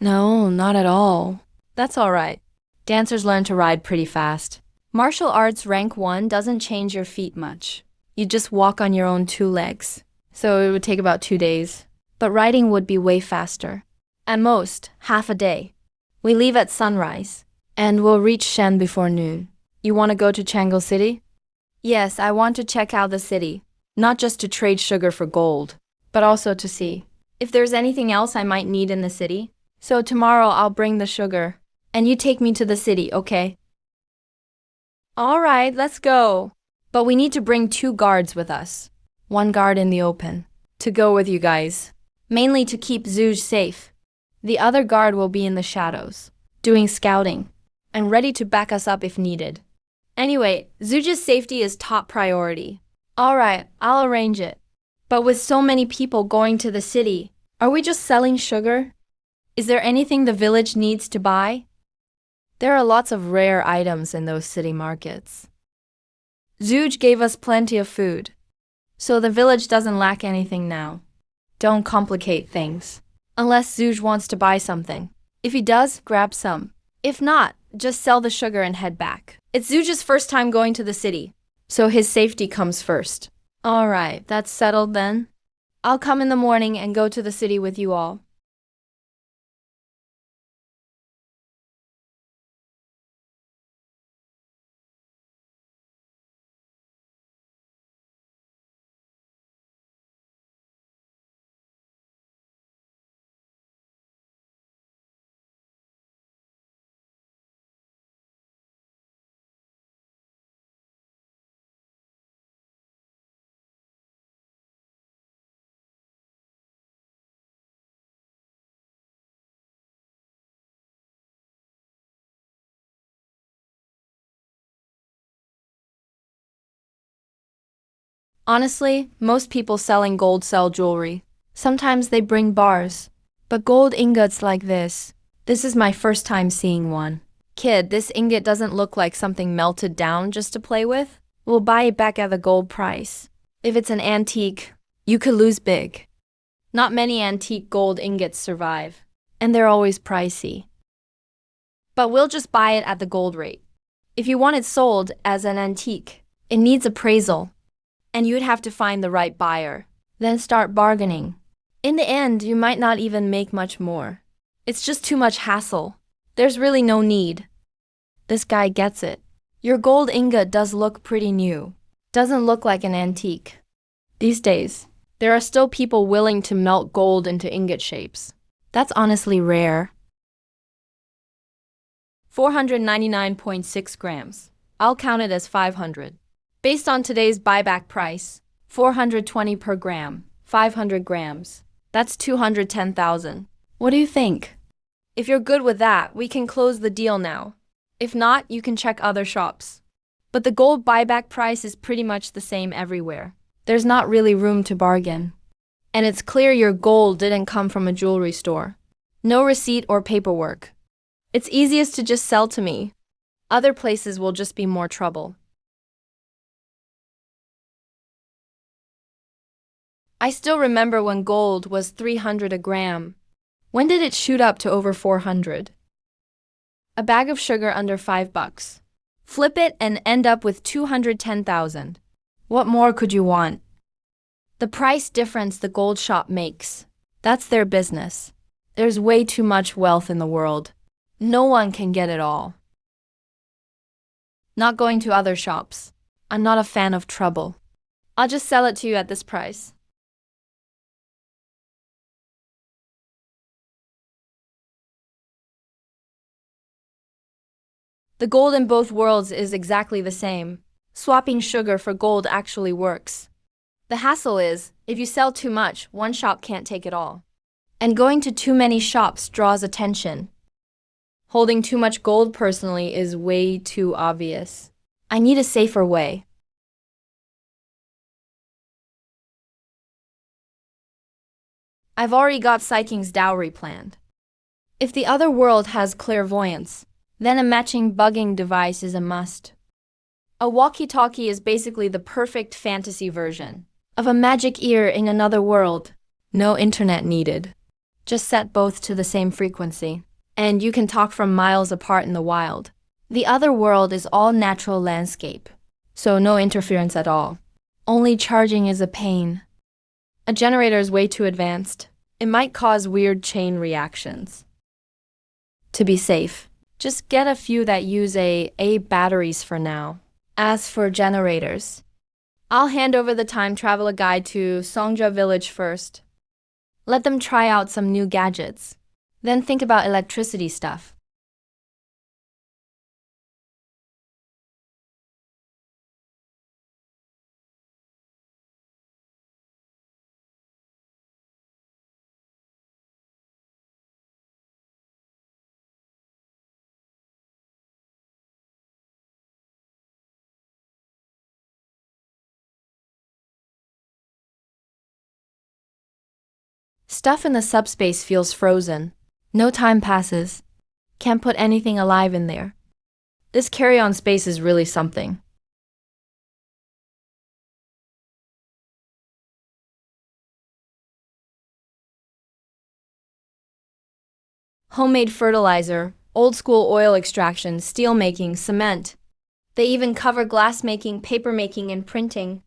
No, not at all. That's alright. Dancers learn to ride pretty fast. Martial arts rank 1 doesn't change your feet much. You just walk on your own 2 legs, so it would take about 2 days. But riding would be way faster. At most, half a day. We leave at sunrise, and we'll reach Shen before noon. You want to go to Chango City? Yes, I want to check out the city. Not just to trade sugar for gold, but also to see if there's anything else I might need in the city. So tomorrow I'll bring the sugar, and you take me to the city, okay? Alright, let's go. But we need to bring 2 guards with us. 1 guard in the open, to go with you guys. Mainly to keep Zuj safe. The other guard will be in the shadows, doing scouting, and ready to back us up if needed. Anyway, Zuj's safety is top priority. Alright, I'll arrange it. But with so many people going to the city, are we just selling sugar? Is there anything the village needs to buy? There are lots of rare items in those city markets. Zuj gave us plenty of food, so the village doesn't lack anything now. Don't complicate things. Unless Zuj wants to buy something. If he does, grab some. If not, just sell the sugar and head back. It's Zuj's first time going to the city, so his safety comes first. Alright, that's settled then. I'll come in the morning and go to the city with you all. Honestly, most people selling gold sell jewelry. Sometimes they bring bars. But gold ingots like this is my first time seeing one. Kid, this ingot doesn't look like something melted down just to play with. We'll buy it back at the gold price. If it's an antique, you could lose big. Not many antique gold ingots survive, and they're always pricey. But we'll just buy it at the gold rate. If you want it sold as an antique, it needs appraisal, and you'd have to find the right buyer. Then start bargaining. In the end, you might not even make much more. It's just too much hassle. There's really no need. This guy gets it. Your gold ingot does look pretty new. Doesn't look like an antique. These days, there are still people willing to melt gold into ingot shapes. That's honestly rare. 499.6 grams. I'll count it as 500. Based on today's buyback price, 420 per gram, 500 grams. That's 210,000. What do you think? If you're good with that, we can close the deal now. If not, you can check other shops. But the gold buyback price is pretty much the same everywhere. There's not really room to bargain. And it's clear your gold didn't come from a jewelry store. No receipt or paperwork. It's easiest to just sell to me. Other places will just be more trouble. I still remember when gold was 300 a gram. When did it shoot up to over 400? A bag of sugar under $5. Flip it and end up with 210,000. What more could you want? The price difference the gold shop makes. That's their business. There's way too much wealth in the world. No one can get it all. Not going to other shops. I'm not a fan of trouble. I'll just sell it to you at this price. The gold in both worlds is exactly the same. Swapping sugar for gold actually works. The hassle is, if you sell too much, one shop can't take it all. And going to too many shops draws attention. Holding too much gold personally is way too obvious. I need a safer way. I've already got Psyching's dowry planned. If the other world has clairvoyance, then a matching bugging device is a must. A walkie-talkie is basically the perfect fantasy version of a magic ear in another world. No internet needed. Just set both to the same frequency, and you can talk from miles apart in the wild. The other world is all natural landscape, so no interference at all. Only charging is a pain. A generator is way too advanced. It might cause weird chain reactions. To be safe, just get a few that use A batteries for now. As for generators, I'll hand over the time traveler guide to Songja village first. Let them try out some new gadgets. Then think about electricity stuff. Stuff in the subspace feels frozen. No time passes. Can't put anything alive in there. This carry-on space is really something. Homemade fertilizer, old-school oil extraction, steel making, cement. They even cover glass making, paper making, and printing.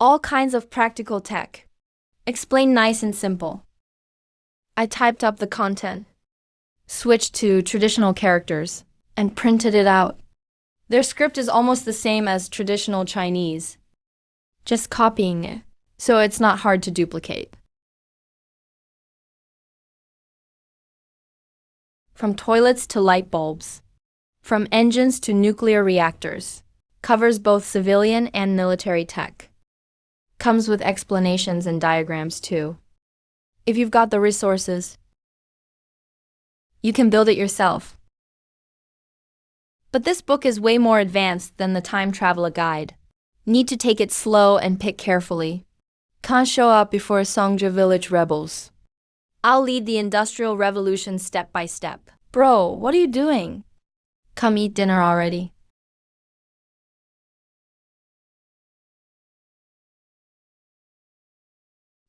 All kinds of practical tech. Explain nice and simple. I typed up the content, switched to traditional characters, and printed it out. Their script is almost the same as traditional Chinese, just copying it, so it's not hard to duplicate. From toilets to light bulbs, from engines to nuclear reactors, covers both civilian and military tech. Comes with explanations and diagrams too. If you've got the resources, you can build it yourself. But this book is way more advanced than the Time Traveler Guide. Need to take it slow and pick carefully. Can't show up before Songja village rebels. I'll lead the Industrial Revolution step by step. Bro, what are you doing? Come eat dinner already.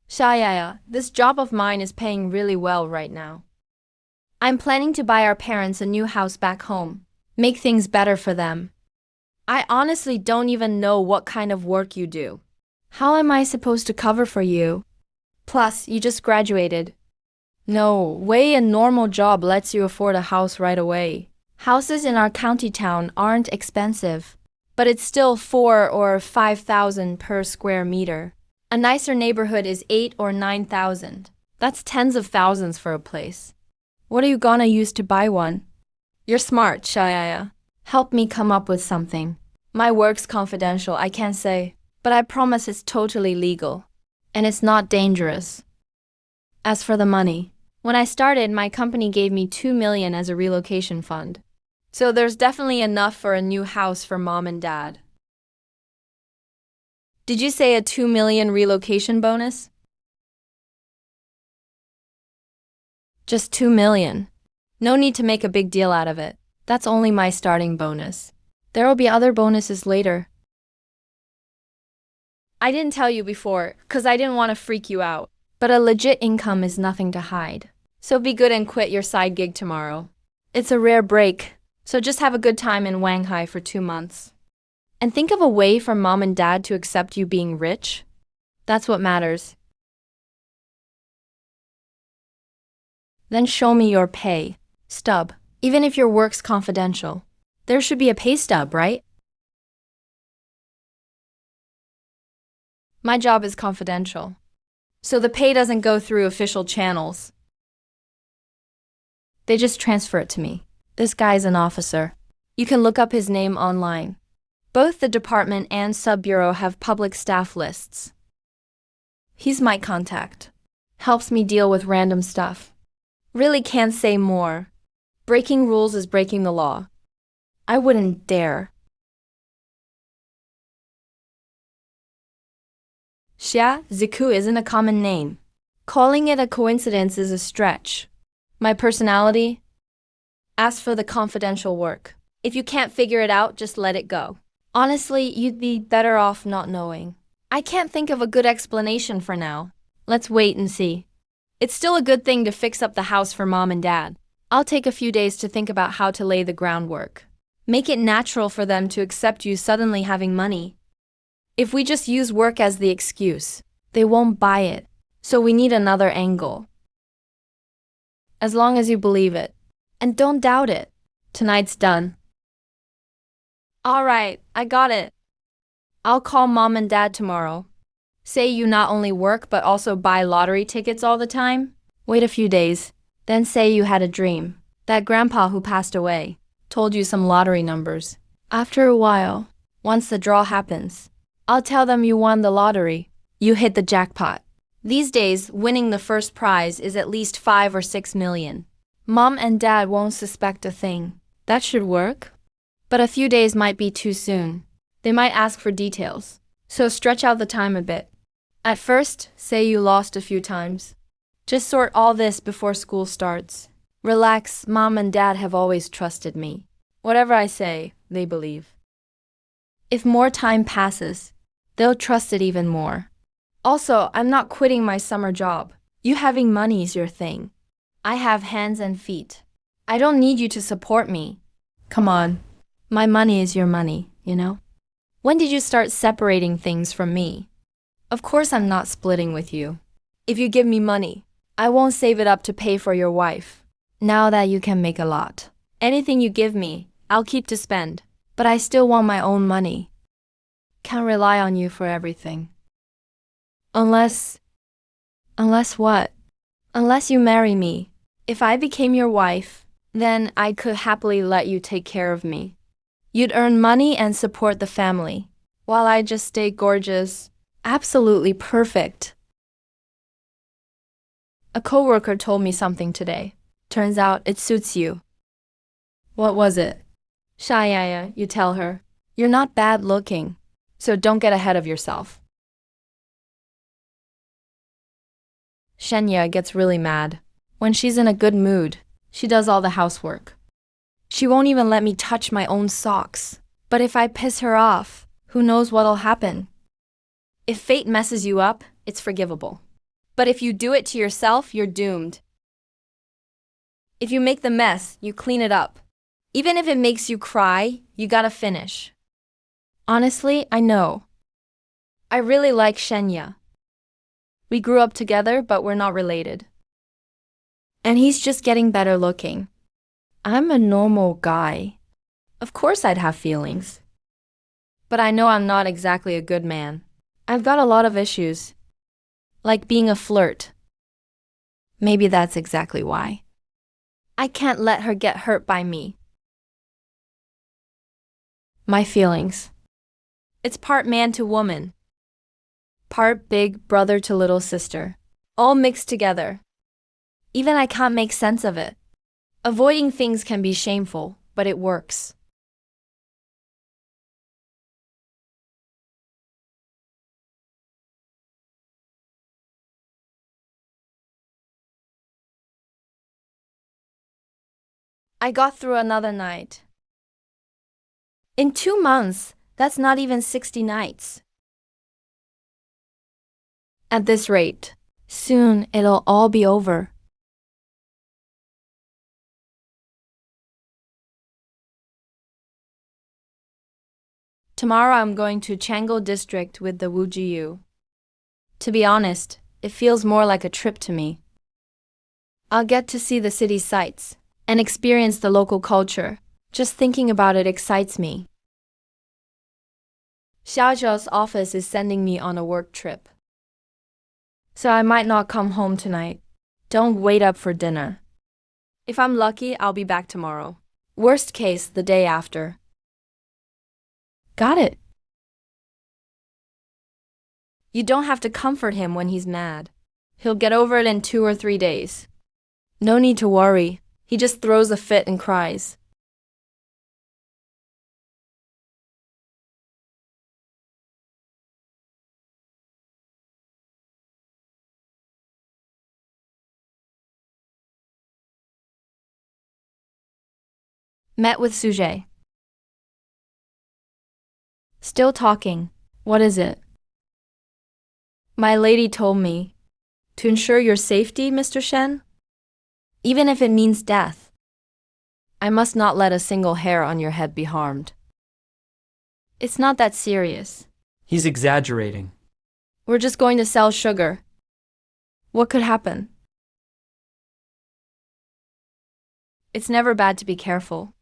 Shayaya, this job of mine is paying really well right now. I'm planning to buy our parents a new house back home, make things better for them. I honestly don't even know what kind of work you do. How am I supposed to cover for you? Plus, you just graduated. No way a normal job lets you afford a house right away. Houses in our county town aren't expensive, but it's still 4,000 or 5,000 per square meter. A nicer neighborhood is 8,000 or 9,000. That's tens of thousands for a place. What are you gonna use to buy one? You're smart, Shayaya. Help me come up with something. My work's confidential, I can't say, but I promise it's totally legal. And it's not dangerous. As for the money, when I started, my company gave me $2 million as a relocation fund. So there's definitely enough for a new house for mom and dad. Did you say a $2 million relocation bonus? Just $2 million. No need to make a big deal out of it. That's only my starting bonus. There will be other bonuses later. I didn't tell you before, 'cause I didn't want to freak you out. But a legit income is nothing to hide. So be good and quit your side gig tomorrow. It's a rare break, so just have a good time in Shanghai for 2 months. And think of a way for mom and dad to accept you being rich. That's what matters. Then show me your pay stub. Even if your work's confidential, there should be a pay stub, right? My job is confidential, so the pay doesn't go through official channels. They just transfer it to me. This guy's an officer. You can look up his name online. Both the department and sub-bureau have public staff lists. He's my contact. Helps me deal with random stuff. Really can't say more. Breaking rules is breaking the law. I wouldn't dare. Xia Ziku isn't a common name. Calling it a coincidence is a stretch. My personality? Ask for the confidential work. If you can't figure it out, just let it go. Honestly, you'd be better off not knowing. I can't think of a good explanation for now. Let's wait and see. It's still a good thing to fix up the house for Mom and Dad. I'll take a few days to think about how to lay the groundwork. Make it natural for them to accept you suddenly having money. If we just use work as the excuse, they won't buy it. So we need another angle. As long as you believe it. And don't doubt it. Tonight's done. All right, I got it. I'll call Mom and Dad tomorrow. Say you not only work but also buy lottery tickets all the time. Wait a few days. Then say you had a dream. That grandpa who passed away told you some lottery numbers. After a while, once the draw happens, I'll tell them you won the lottery. You hit the jackpot. These days, winning the first prize is at least 5 or 6 million. Mom and Dad won't suspect a thing. That should work. But a few days might be too soon. They might ask for details. So stretch out the time a bit. At first, say you lost a few times. Just sort all this before school starts. Relax, Mom and Dad have always trusted me. Whatever I say, they believe. If more time passes, they'll trust it even more. Also, I'm not quitting my summer job. You having money is your thing. I have hands and feet. I don't need you to support me. Come on. My money is your money, you know? When did you start separating things from me? Of course I'm not splitting with you. If you give me money, I won't save it up to pay for your wife. Now that you can make a lot. Anything you give me, I'll keep to spend. But I still want my own money. Can't rely on you for everything. Unless what? Unless you marry me. If I became your wife, then I could happily let you take care of me. You'd earn money and support the family, while I just stay gorgeous, absolutely perfect. A coworker told me something today. Turns out it suits you. What was it? Shayaya, you tell her. You're not bad looking, so don't get ahead of yourself. Shenya gets really mad. When she's in a good mood, she does all the housework. She won't even let me touch my own socks. But if I piss her off, who knows what'll happen? If fate messes you up, it's forgivable. But if you do it to yourself, you're doomed. If you make the mess, you clean it up. Even if it makes you cry, you gotta finish. Honestly, I know. I really like Shenya. We grew up together, but we're not related. And he's just getting better looking. I'm a normal guy. Of course I'd have feelings. But I know I'm not exactly a good man. I've got a lot of issues. Like being a flirt. Maybe that's exactly why. I can't let her get hurt by me. My feelings. It's part man to woman. Part big brother to little sister. All mixed together. Even I can't make sense of it. Avoiding things can be shameful, but it works. I got through another night. In 2 months, that's not even 60 nights. At this rate, soon it'll all be over. Tomorrow I'm going to Chango district with the Wujiyu. To be honest, it feels more like a trip to me. I'll get to see the city sights and experience the local culture. Just thinking about it excites me. Xiaozhou's office is sending me on a work trip. So I might not come home tonight. Don't wait up for dinner. If I'm lucky, I'll be back tomorrow. Worst case, the day after. Got it. You don't have to comfort him when he's mad. He'll get over it in 2 or 3 days. No need to worry. He just throws a fit and cries. Met with Sujay. Still talking. What is it? My lady told me. To ensure your safety, Mr. Shen? Even if it means death. I must not let a single hair on your head be harmed. It's not that serious. He's exaggerating. We're just going to sell sugar. What could happen? It's never bad to be careful.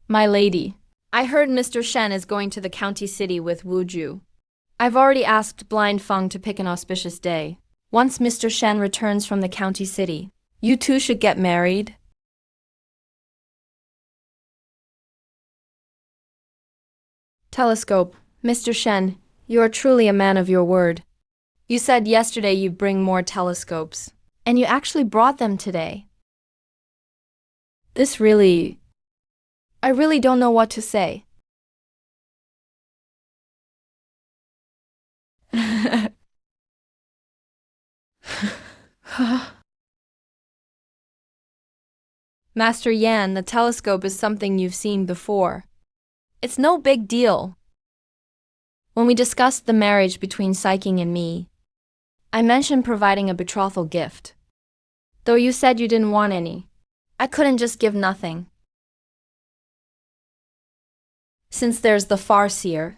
My lady, I heard Mr. Shen is going to the county city with Wu Ju. I've already asked Blind Feng to pick an auspicious day. Once Mr. Shen returns from the county city, you two should get married. Telescope, Mr. Shen, you are truly a man of your word. You said yesterday you'd bring more telescopes, and you actually brought them today. I really don't know what to say. Master Yan, the telescope is something you've seen before. It's no big deal. When we discussed the marriage between Saiking and me, I mentioned providing a betrothal gift. Though you said you didn't want any, I couldn't just give nothing. Since there's the farseer,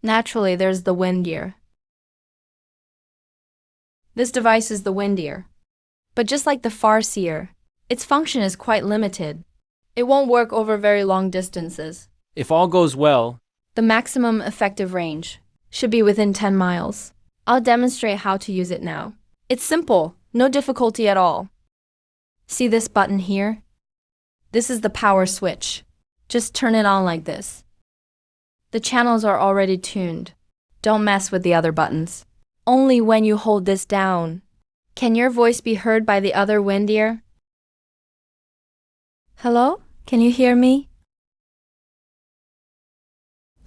naturally there's the windier. This device is the windier, but just like the farseer, its function is quite limited. It won't work over very long distances. If all goes well, The maximum effective range should be within 10 miles. I'll demonstrate how to use it now. It's simple, no difficulty at all. See this button here? This is the power switch. Just turn it on like this. The channels are already tuned. Don't mess with the other buttons. Only when you hold this down can your voice be heard by the other windier. Hello? Can you hear me?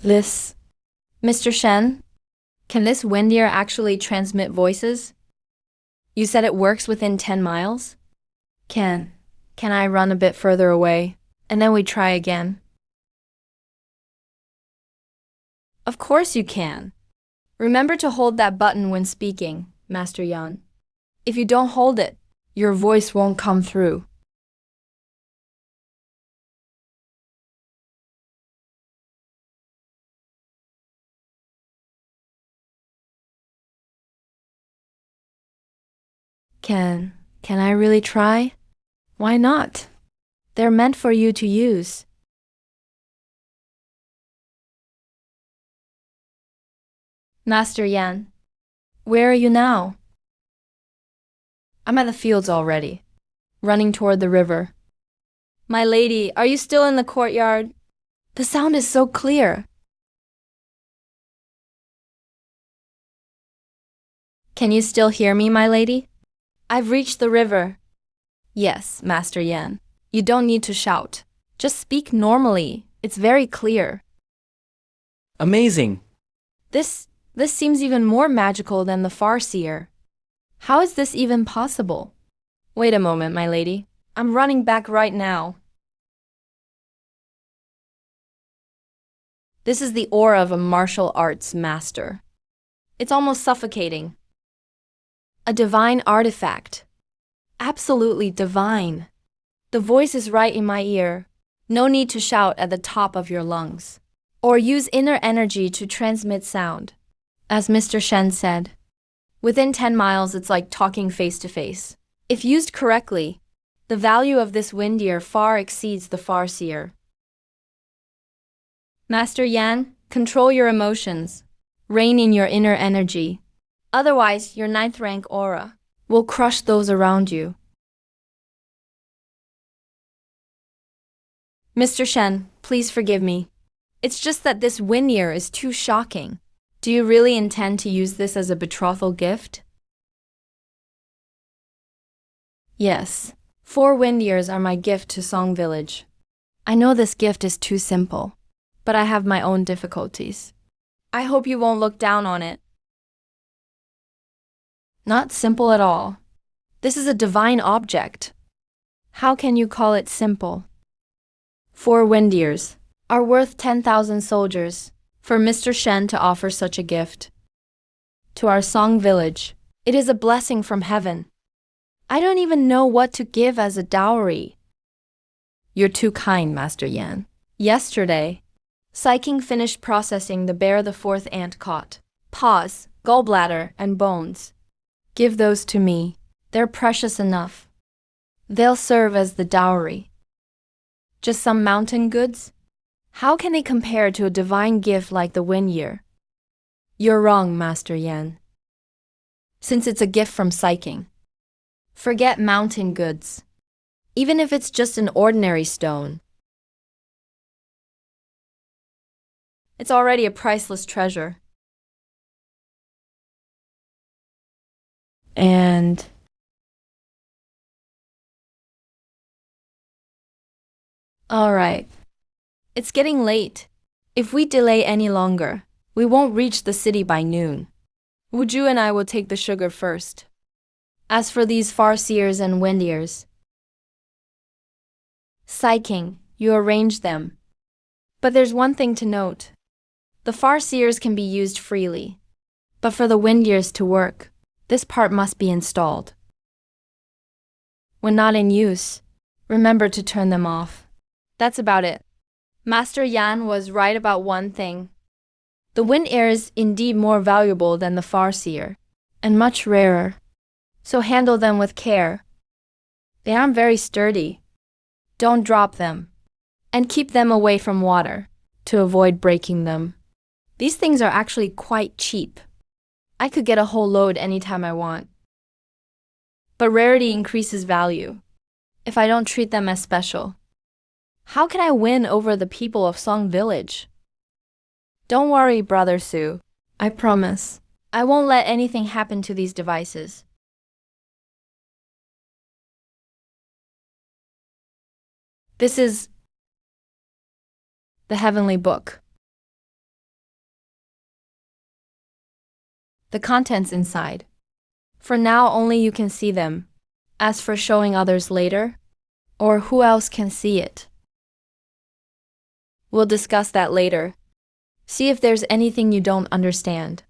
Mr. Shen, can this windier actually transmit voices? You said it works within 10 miles? Can I run a bit further away, and then we try again? Of course you can. Remember to hold that button when speaking, Master Yan. If you don't hold it, your voice won't come through. Can I really try? Why not? They're meant for you to use. Master Yan, where are you now? I'm at the fields already, running toward the river. My lady, are you still in the courtyard? The sound is so clear. Can you still hear me, my lady? I've reached the river. Yes, Master Yan. You don't need to shout. Just speak normally. It's very clear. amazing. This seems even more magical than the farseer. How is this even possible? Wait a moment, my lady. I'm running back right now. This is the aura of a martial arts master. It's almost suffocating. A divine artifact. Absolutely divine. The voice is right in my ear. No need to shout at the top of your lungs, or use inner energy to transmit sound. As Mr. Shen said, within 10 miles it's like talking face to face. If used correctly, the value of this windier far exceeds the farseer. Master Yan, control your emotions. Rein in your inner energy. Otherwise, your 9th rank aura will crush those around you. Mr. Shen, Please forgive me. It's just that this wind year is too shocking. Do you really intend to use this as a betrothal gift? Yes. 4 wind years are my gift to Song Village. I know this gift is too simple, but I have my own difficulties. I hope you won't look down on it. Not simple at all. This is a divine object. How can you call it simple? 4 wind years are worth 10,000 soldiers for Mr. Shen to offer such a gift. To our Song Village, it is a blessing from heaven. I don't even know what to give as a dowry. You're too kind, Master Yan. Yesterday, Saiking finished processing the bear the fourth ant caught. Paws, gallbladder, and bones. Give those to me. They're precious enough. They'll serve as the dowry. Just some mountain goods? How can they compare to a divine gift like the wind year? You're wrong, Master Yan. Since it's a gift from Saiking. Forget mountain goods. Even if it's just an ordinary stone. It's already a priceless treasure. And all right. It's getting late. If we delay any longer, we won't reach the city by noon. Wuju and I will take the sugar first. As for these farseers and windiers, Saiking, you arrange them. But there's one thing to note. The farseers can be used freely. But for the windiers to work, this part must be installed. When not in use, remember to turn them off. That's about it. Master Yan was right about one thing. The wind air is indeed more valuable than the farseer, and much rarer. So handle them with care. They aren't very sturdy. Don't drop them. And keep them away from water, to avoid breaking them. These things are actually quite cheap. I could get a whole load anytime I want. But rarity increases value, if I don't treat them as special. How can I win over the people of Song Village? Don't worry, Brother Su. I promise. I won't let anything happen to these devices. This is the heavenly book. The contents inside. For now, only you can see them. As for showing others later, or who else can see it? We'll discuss that later. See if there's anything you don't understand.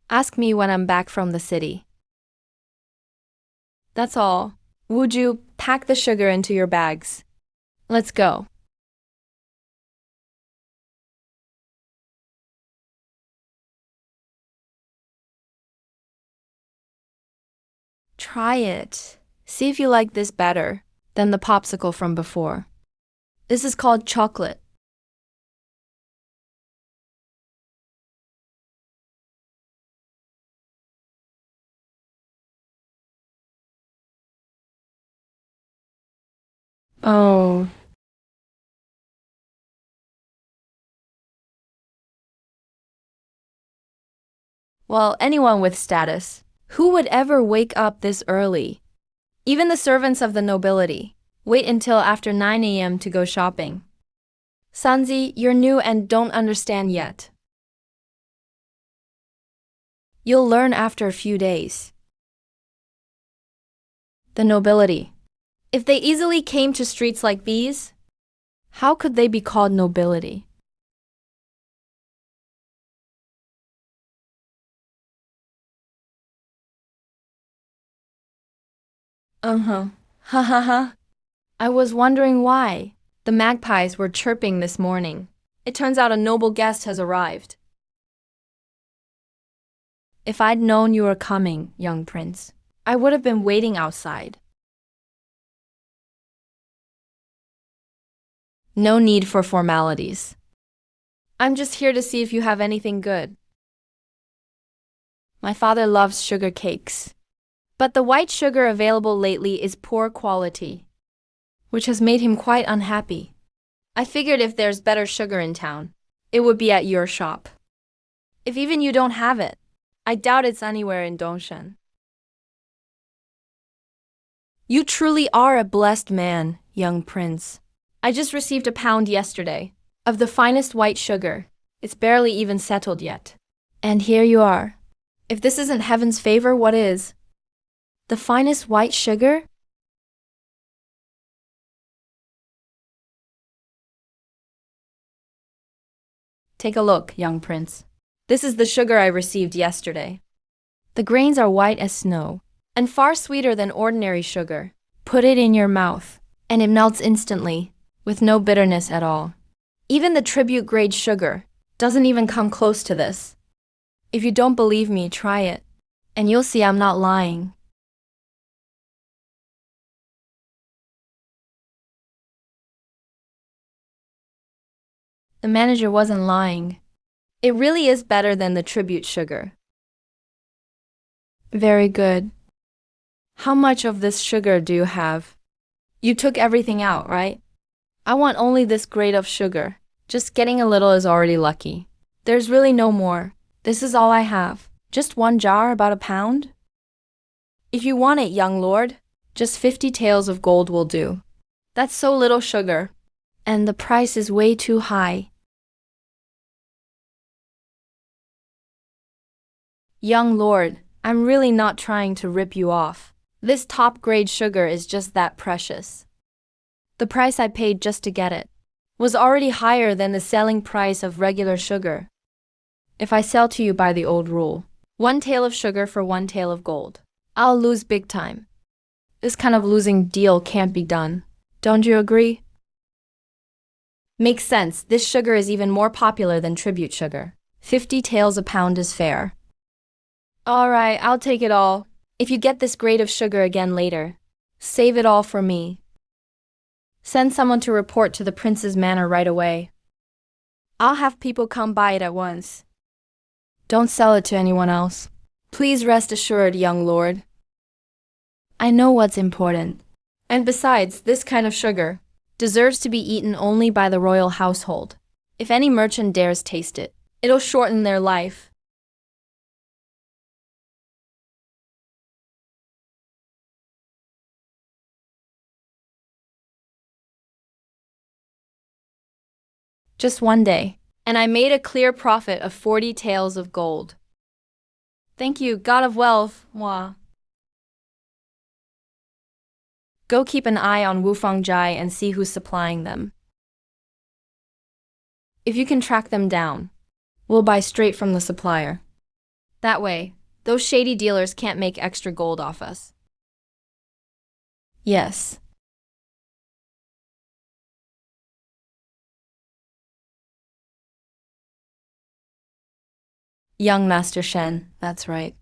Ask me when I'm back from the city. That's all. Would you pack the sugar into your bags? Let's go. Try it. See if you like this better than the popsicle from before. This is called chocolate. Oh. Well, anyone with status. Who would ever wake up this early? Even the servants of the nobility wait until after 9 a.m. to go shopping. Sanzi, you're new and don't understand yet. You'll learn after a few days. The nobility. If they easily came to streets like these, how could they be called nobility? Ha ha ha. I was wondering why the magpies were chirping this morning. It turns out a noble guest has arrived. If I'd known you were coming, young prince, I would have been waiting outside. No need for formalities. I'm just here to see if you have anything good. My father loves sugar cakes. But the white sugar available lately is poor quality, which has made him quite unhappy. I figured if there's better sugar in town, it would be at your shop. If even you don't have it, I doubt it's anywhere in Dongshan. You truly are a blessed man, young prince. I just received a pound yesterday of the finest white sugar. It's barely even settled yet. And here you are. If this isn't heaven's favor, what is? The finest white sugar? Take a look, young prince. This is the sugar I received yesterday. The grains are white as snow, and far sweeter than ordinary sugar. Put it in your mouth, and it melts instantly, with no bitterness at all. Even the tribute grade sugar doesn't even come close to this. If you don't believe me, try it, and you'll see I'm not lying. The manager wasn't lying. It really is better than the tribute sugar. Very good. How much of this sugar do you have? You took everything out, right? I want only this grade of sugar. Just getting a little is already lucky. There's really no more. This is all I have. Just one jar, about a pound? If you want it, young lord, just 50 taels of gold will do. That's so little sugar. And the price is way too high. Young lord, I'm really not trying to rip you off. This top-grade sugar is just that precious. The price I paid just to get it was already higher than the selling price of regular sugar. If I sell to you by the old rule, 1 tael of sugar for 1 tael of gold, I'll lose big time. This kind of losing deal can't be done. Don't you agree? Makes sense. This sugar is even more popular than tribute sugar. 50 taels a pound is fair. All right, I'll take it all. If you get this grade of sugar again later, save it all for me. Send someone to report to the prince's manor right away. I'll have people come buy it at once. Don't sell it to anyone else. Please rest assured, young lord. I know what's important. And besides, this kind of sugar deserves to be eaten only by the royal household. If any merchant dares taste it, it'll shorten their life. Just one day, and I made a clear profit of 40 taels of gold. Thank you, God of Wealth, Wah. Go keep an eye on Wufeng Jai and see who's supplying them. If you can track them down, we'll buy straight from the supplier. That way, those shady dealers can't make extra gold off us. Yes. Young Master Shen, that's right.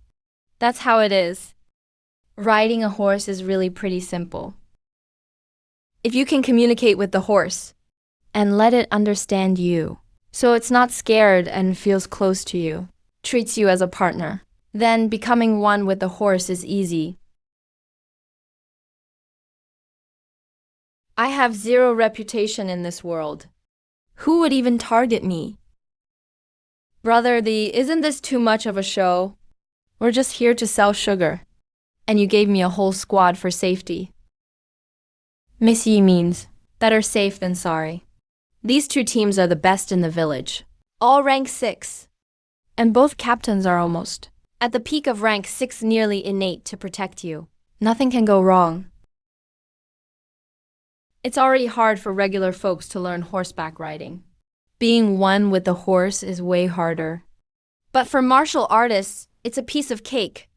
That's how it is. Riding a horse is really pretty simple. If you can communicate with the horse and let it understand you, so it's not scared and feels close to you, treats you as a partner, then becoming one with the horse is easy. I have zero reputation in this world. Who would even target me? Brother, isn't this too much of a show? We're just here to sell sugar. And you gave me a whole squad for safety. Miss Yi means better safe than sorry. These 2 teams are the best in the village. All rank 6. And both captains are almost at the peak of rank 6, nearly innate to protect you. Nothing can go wrong. It's already hard for regular folks to learn horseback riding. Being one with the horse is way harder. But for martial artists, it's a piece of cake.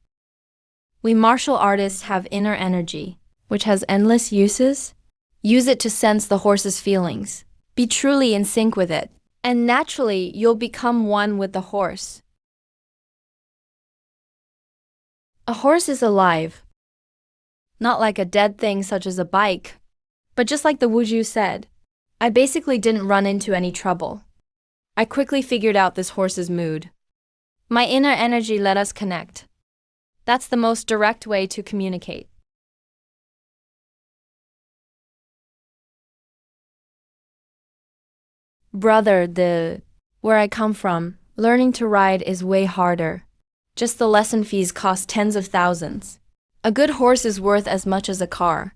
We martial artists have inner energy, which has endless uses. Use it to sense the horse's feelings. Be truly in sync with it, and naturally you'll become one with the horse. A horse is alive. Not like a dead thing such as a bike, but just like the Wuju said, I basically didn't run into any trouble. I quickly figured out this horse's mood. My inner energy let us connect. That's the most direct way to communicate. Brother, where I come from, learning to ride is way harder. Just the lesson fees cost tens of thousands. A good horse is worth as much as a car.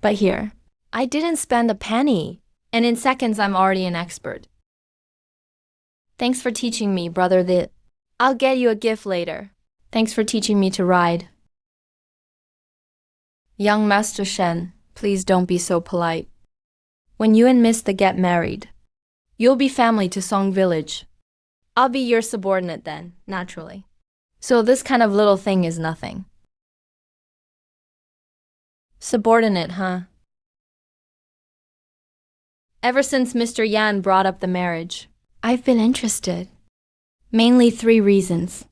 But here, I didn't spend a penny, and in seconds I'm already an expert. Thanks for teaching me, brother. I'll get you a gift later. Thanks for teaching me to ride. Young Master Shen, please don't be so polite. When you and Miss the get married, you'll be family to Song Village. I'll be your subordinate then, naturally. So this kind of little thing is nothing. Subordinate, huh? Ever since Mr. Yan brought up the marriage, I've been interested. Mainly 3 reasons.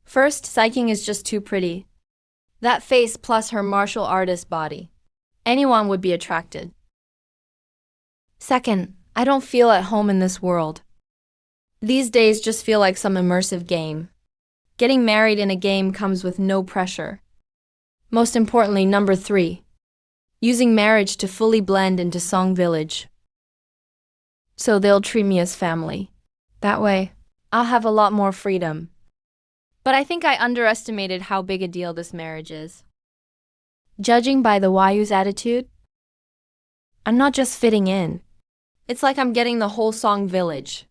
First, Saiking is just too pretty. That face plus her martial artist body. Anyone would be attracted. Second, I don't feel at home in this world. These days just feel like some immersive game. Getting married in a game comes with no pressure. Most importantly, number 3. Using marriage to fully blend into Song Village. So they'll treat me as family. That way, I'll have a lot more freedom. But I think I underestimated how big a deal this marriage is. Judging by the Wayu's attitude, I'm not just fitting in. It's like I'm getting the whole Song Village.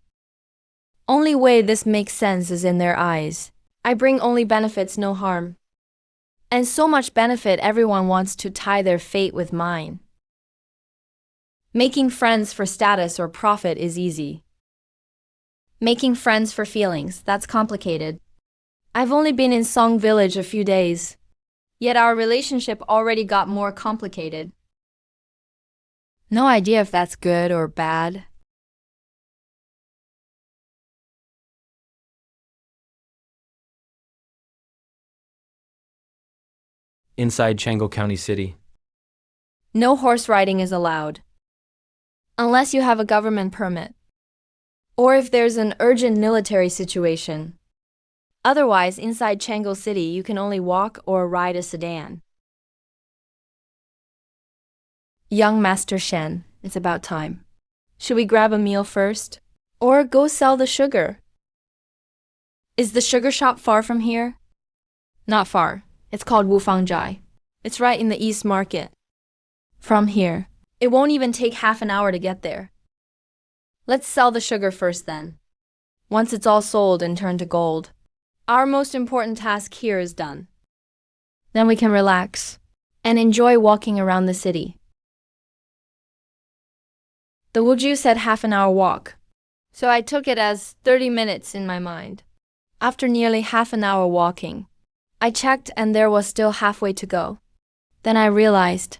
Only way this makes sense is in their eyes. I bring only benefits, no harm. And so much benefit everyone wants to tie their fate with mine. Making friends for status or profit is easy. Making friends for feelings, that's complicated. I've only been in Song Village a few days, yet our relationship already got more complicated. No idea if that's good or bad. Inside Chango County City. No horse riding is allowed, unless you have a government permit, or if there's an urgent military situation. Otherwise, inside Chango City, you can only walk or ride a sedan. Young Master Shen, it's about time. Should we grab a meal first? Or go sell the sugar? Is the sugar shop far from here? Not far. It's called Wufangjai. It's right in the East Market. From here, it won't even take half an hour to get there. Let's sell the sugar first then. Once it's all sold and turned to gold, our most important task here is done. Then we can relax and enjoy walking around the city. The Wuju said half an hour walk, so I took it as 30 minutes in my mind. After nearly half an hour walking, I checked and there was still halfway to go. Then I realized,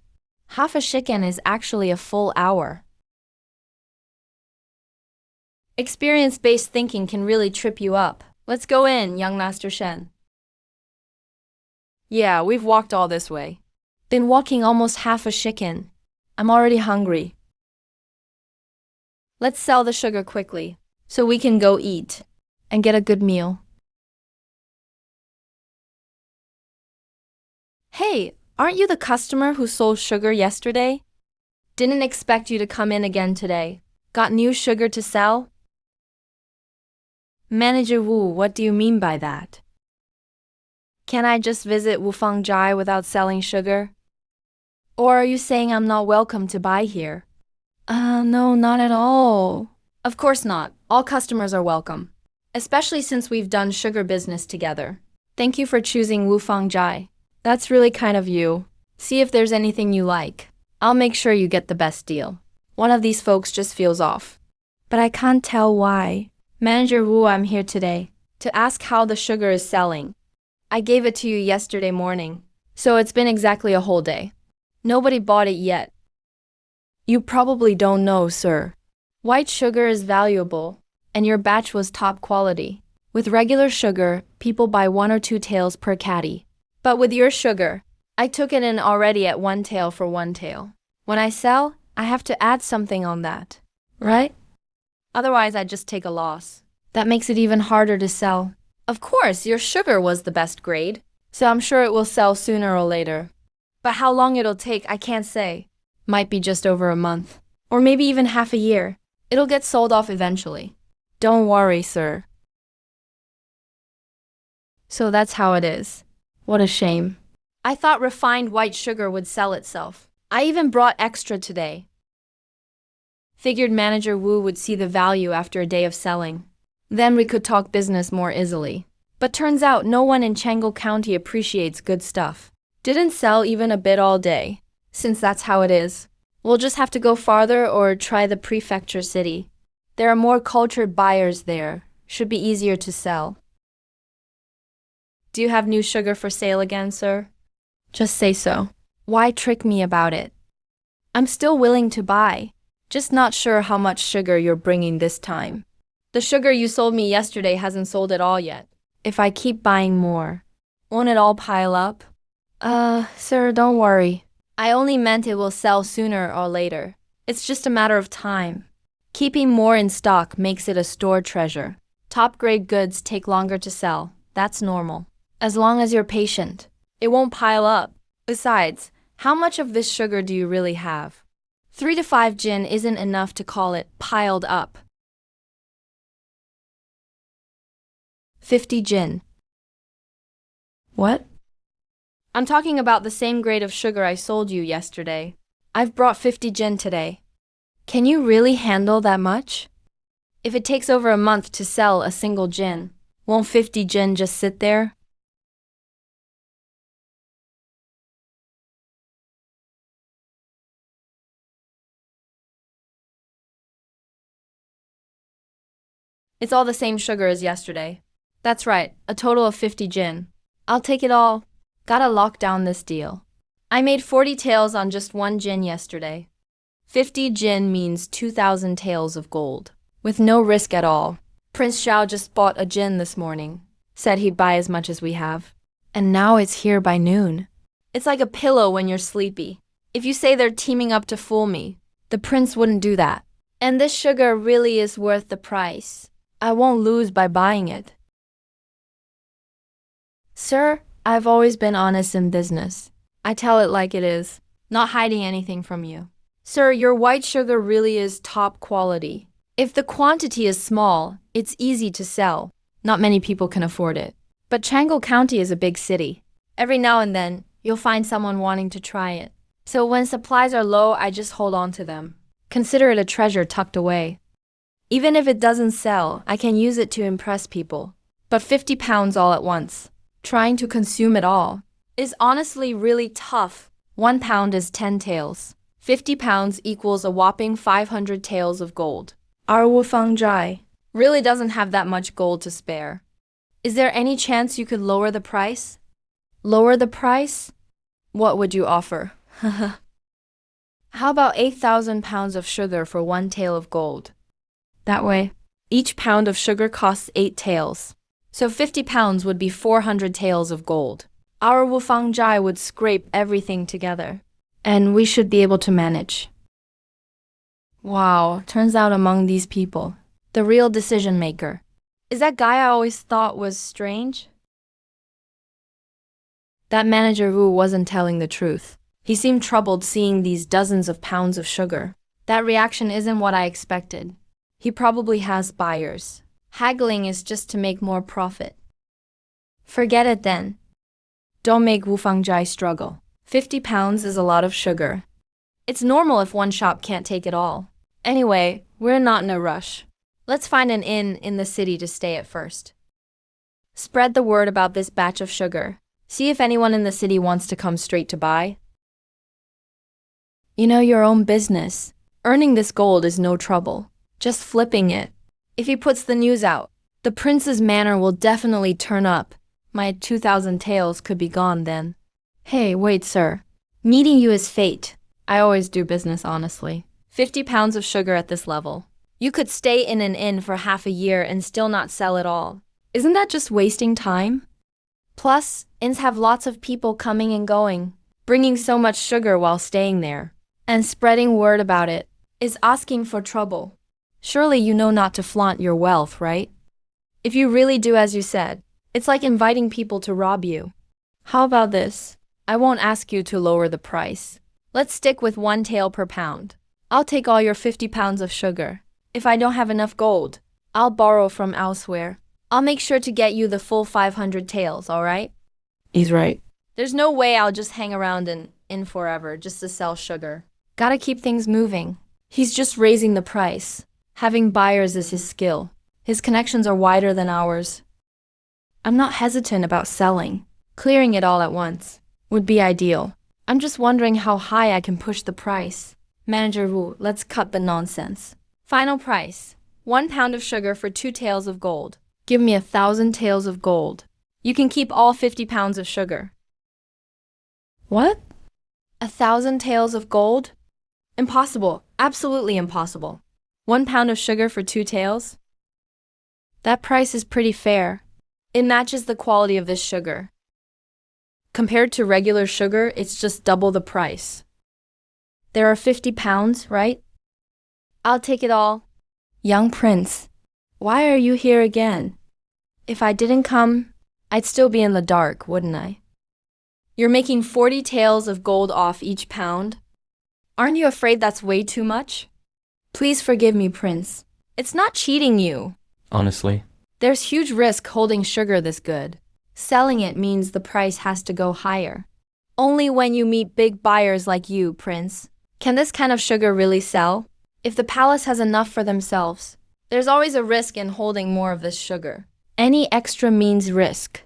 half a shikken is actually a full hour. Experience-based thinking can really trip you up. Let's go in, young Master Shen. Yeah, we've walked all this way. Been walking almost half a shikken. I'm already hungry. Let's sell the sugar quickly, so we can go eat and get a good meal. Hey, aren't you the customer who sold sugar yesterday? Didn't expect you to come in again today. Got new sugar to sell? Manager Wu, what do you mean by that? Can I just visit Wufangjai without selling sugar? Or are you saying I'm not welcome to buy here? No, not at all. Of course not. All customers are welcome, especially since we've done sugar business together. Thank you for choosing Wufangjai. That's really kind of you. See if there's anything you like. I'll make sure you get the best deal. One of these folks just feels off. But I can't tell why. Manager Wu, I'm here today to ask how the sugar is selling. I gave it to you yesterday morning, so it's been exactly a whole day. Nobody bought it yet. You probably don't know, sir. White sugar is valuable, and your batch was top quality. With regular sugar, people buy 1 or 2 taels per caddy. But with your sugar, I took it in already at 1 tael for 1 tael. When I sell, I have to add something on that, right? Otherwise, I just take a loss. That makes it even harder to sell. Of course, your sugar was the best grade, so I'm sure it will sell sooner or later. But how long it'll take, I can't say. Might be just over a month, or maybe even half a year. It'll get sold off eventually. Don't worry, sir. So that's how it is. What a shame. I thought refined white sugar would sell itself. I even brought extra today. Figured Manager Wu would see the value after a day of selling. Then we could talk business more easily. But turns out no one in Changle County appreciates good stuff. Didn't sell even a bit all day. Since that's how it is, we'll just have to go farther or try the prefecture city. There are more cultured buyers there. Should be easier to sell. Do you have new sugar for sale again, sir? Just say so. Why trick me about it? I'm still willing to buy. Just not sure how much sugar you're bringing this time. The sugar you sold me yesterday hasn't sold at all yet. If I keep buying more, won't it all pile up? Sir, don't worry. I only meant it will sell sooner or later. It's just a matter of time. Keeping more in stock makes it a store treasure. Top-grade goods take longer to sell. That's normal. As long as you're patient, it won't pile up. Besides, how much of this sugar do you really have? 3 to 5 jin isn't enough to call it piled up. 50 jin. What? I'm talking about the same grade of sugar I sold you yesterday. I've brought 50 jin today. Can you really handle that much? If it takes over a month to sell a single jin, won't 50 jin just sit there? It's all the same sugar as yesterday. That's right, a total of 50 jin. I'll take it all. Gotta lock down this deal. I made 40 taels on just 1 jin yesterday. 50 jin means 2,000 taels of gold. With no risk at all. Prince Xiao just bought a jin this morning. Said he'd buy as much as we have. And now it's here by noon. It's like a pillow when you're sleepy. If you say they're teaming up to fool me, the prince wouldn't do that. And this sugar really is worth the price. I won't lose by buying it. Sir, I've always been honest in business. I tell it like it is, not hiding anything from you. Sir, your white sugar really is top quality. If the quantity is small, it's easy to sell. Not many people can afford it. But Changle County is a big city. Every now and then, you'll find someone wanting to try it. So when supplies are low, I just hold on to them. Consider it a treasure tucked away. Even if it doesn't sell, I can use it to impress people. But 50 pounds all at once, trying to consume it all, is honestly really tough. 1 pound is 10 taels. 50 pounds equals a whopping 500 taels of gold. Our Wu Fang Zhai really doesn't have that much gold to spare. Is there any chance you could lower the price? Lower the price? What would you offer? How about 8,000 pounds of sugar for 1 tael of gold? That way, each pound of sugar costs 8 taels. So 50 pounds would be 400 taels of gold. Our Wu Fang Zhai would scrape everything together. And we should be able to manage. Wow, turns out among these people, the real decision maker is that guy I always thought was strange. That manager Wu wasn't telling the truth. He seemed troubled seeing these dozens of pounds of sugar. That reaction isn't what I expected. He probably has buyers. Haggling is just to make more profit. Forget it then. Don't make Wu Fangjai struggle. 50 pounds is a lot of sugar. It's normal if one shop can't take it all. Anyway, we're not in a rush. Let's find an inn in the city to stay at first. Spread the word about this batch of sugar. See if anyone in the city wants to come straight to buy. You know your own business. Earning this gold is no trouble. Just flipping it. If he puts the news out, the prince's manor will definitely turn up. My 2,000 taels could be gone then. Hey, wait, sir. Meeting you is fate. I always do business honestly. 50 pounds of sugar at this level. You could stay in an inn for half a year and still not sell it all. Isn't that just wasting time? Plus, inns have lots of people coming and going, bringing so much sugar while staying there. And spreading word about it is asking for trouble. Surely you know not to flaunt your wealth, right? If you really do as you said, it's like inviting people to rob you. How about this? I won't ask you to lower the price. Let's stick with 1 tael per pound. I'll take all your 50 pounds of sugar. If I don't have enough gold, I'll borrow from elsewhere. I'll make sure to get you the full 500 taels, alright? He's right. There's no way I'll just hang around in forever just to sell sugar. Gotta keep things moving. He's just raising the price. Having buyers is his skill. His connections are wider than ours. I'm not hesitant about selling. Clearing it all at once would be ideal. I'm just wondering how high I can push the price. Manager Wu, let's cut the nonsense. Final price. 1 pound of sugar for 2 taels of gold. Give me 1,000 taels of gold. You can keep all 50 pounds of sugar. What? 1,000 taels of gold? Impossible. Absolutely impossible. 1 pound of sugar for 2 taels? That price is pretty fair. It matches the quality of this sugar. Compared to regular sugar, it's just double the price. There are 50 pounds, right? I'll take it all. Young prince, why are you here again? If I didn't come, I'd still be in the dark, wouldn't I? You're making 40 taels of gold off each pound? Aren't you afraid that's way too much? Please forgive me, Prince. It's not cheating you. Honestly, There's huge risk holding sugar this good. Selling it means the price has to go higher. Only when you meet big buyers like you, Prince, can this kind of sugar really sell. If the palace has enough for themselves, there's always a risk in holding more of this sugar. Any extra means risk.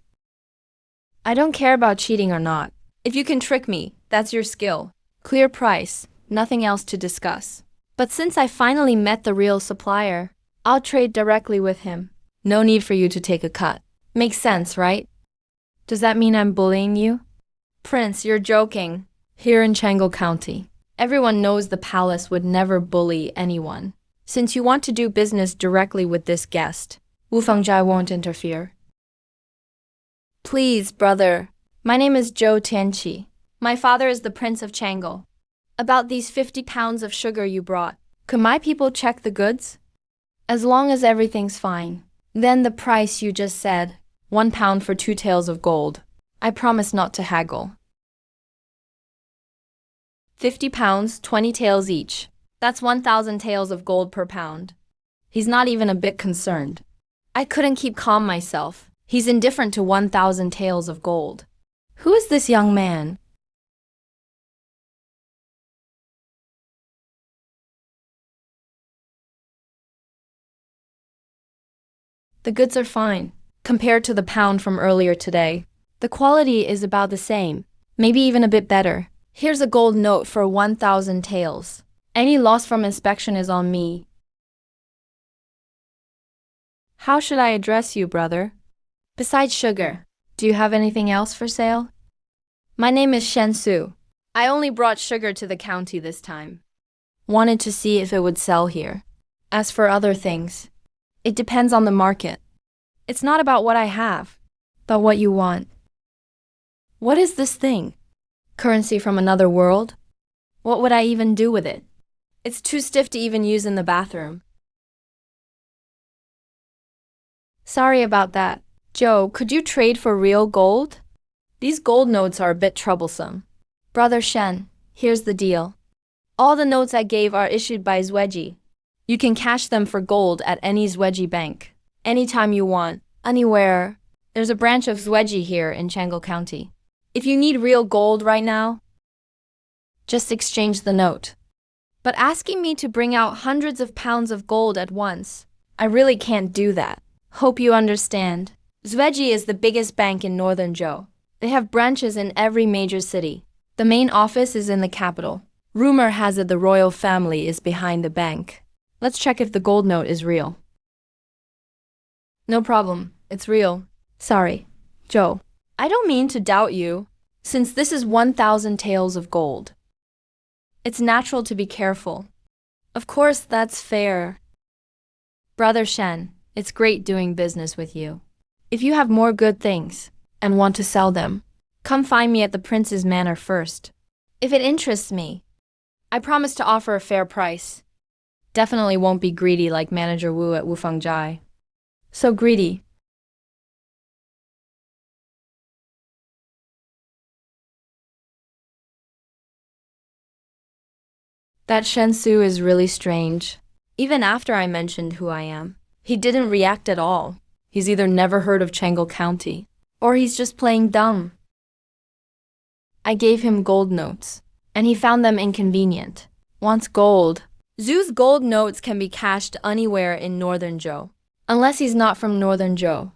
I don't care about cheating or not. If you can trick me, that's your skill. Clear price, nothing else to discuss. But since I finally met the real supplier, I'll trade directly with him. No need for you to take a cut. Makes sense, right? Does that mean I'm bullying you? Prince, you're joking. Here in Changle County, everyone knows the palace would never bully anyone. Since you want to do business directly with this guest, Wu Fengjia won't interfere. Please, brother. My name is Zhou Tianqi. My father is the Prince of Changle. About these 50 pounds of sugar you brought, could my people check the goods? As long as everything's fine. Then the price you just said, 1 pound for 2 taels of gold. I promise not to haggle. 50 pounds, 20 taels each. That's 1,000 taels of gold per pound. He's not even a bit concerned. I couldn't keep calm myself. He's indifferent to 1,000 taels of gold. Who is this young man? The goods are fine, compared to the pound from earlier today. The quality is about the same, maybe even a bit better. Here's a gold note for 1,000 taels. Any loss from inspection is on me. How should I address you, brother? Besides sugar, do you have anything else for sale? My name is Shen Su. I only brought sugar to the county this time. Wanted to see if it would sell here. As for other things, it depends on the market. It's not about what I have, but what you want. What is this thing? Currency from another world? What would I even do with it? It's too stiff to even use in the bathroom. Sorry about that. Joe, could you trade for real gold? These gold notes are a bit troublesome. Brother Shen, here's the deal. All the notes I gave are issued by Zwedji. You can cash them for gold at any Zwedji bank. Anytime you want, anywhere. There's a branch of Zwedji here in Changle County. If you need real gold right now, just exchange the note. But asking me to bring out hundreds of pounds of gold at once, I really can't do that. Hope you understand. Zwedji is the biggest bank in northern Zhou. They have branches in every major city. The main office is in the capital. Rumor has it the royal family is behind the bank. Let's check if the gold note is real. No problem, it's real. Sorry, Joe. I don't mean to doubt you, since this is 1,000 taels of gold. It's natural to be careful. Of course, that's fair. Brother Shen, it's great doing business with you. If you have more good things and want to sell them, come find me at the prince's manor first. If it interests me, I promise to offer a fair price. Definitely won't be greedy like Manager Wu at Wu Fengjia. So greedy. That Shen Su is really strange. Even after I mentioned who I am, he didn't react at all. He's either never heard of Changle County, or he's just playing dumb. I gave him gold notes, and he found them inconvenient. Wants gold. Zoo's gold notes can be cashed anywhere in Northern Zhou, unless he's not from Northern Zhou.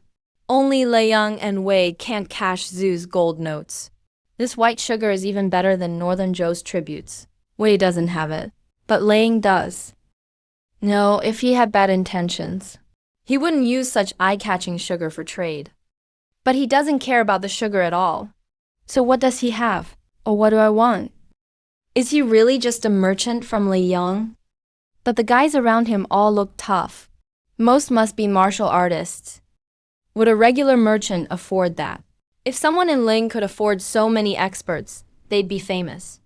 Only Leiyang and Wei can't cash Zoo's gold notes. This white sugar is even better than Northern Zhou's tributes. Wei doesn't have it, but Leiyang does. No, if he had bad intentions, he wouldn't use such eye-catching sugar for trade. But he doesn't care about the sugar at all. So what does he have? Or what do I want? Is he really just a merchant from Leiyang? But the guys around him all look tough. Most must be martial artists. Would a regular merchant afford that? If someone in Ling could afford so many experts, they'd be famous.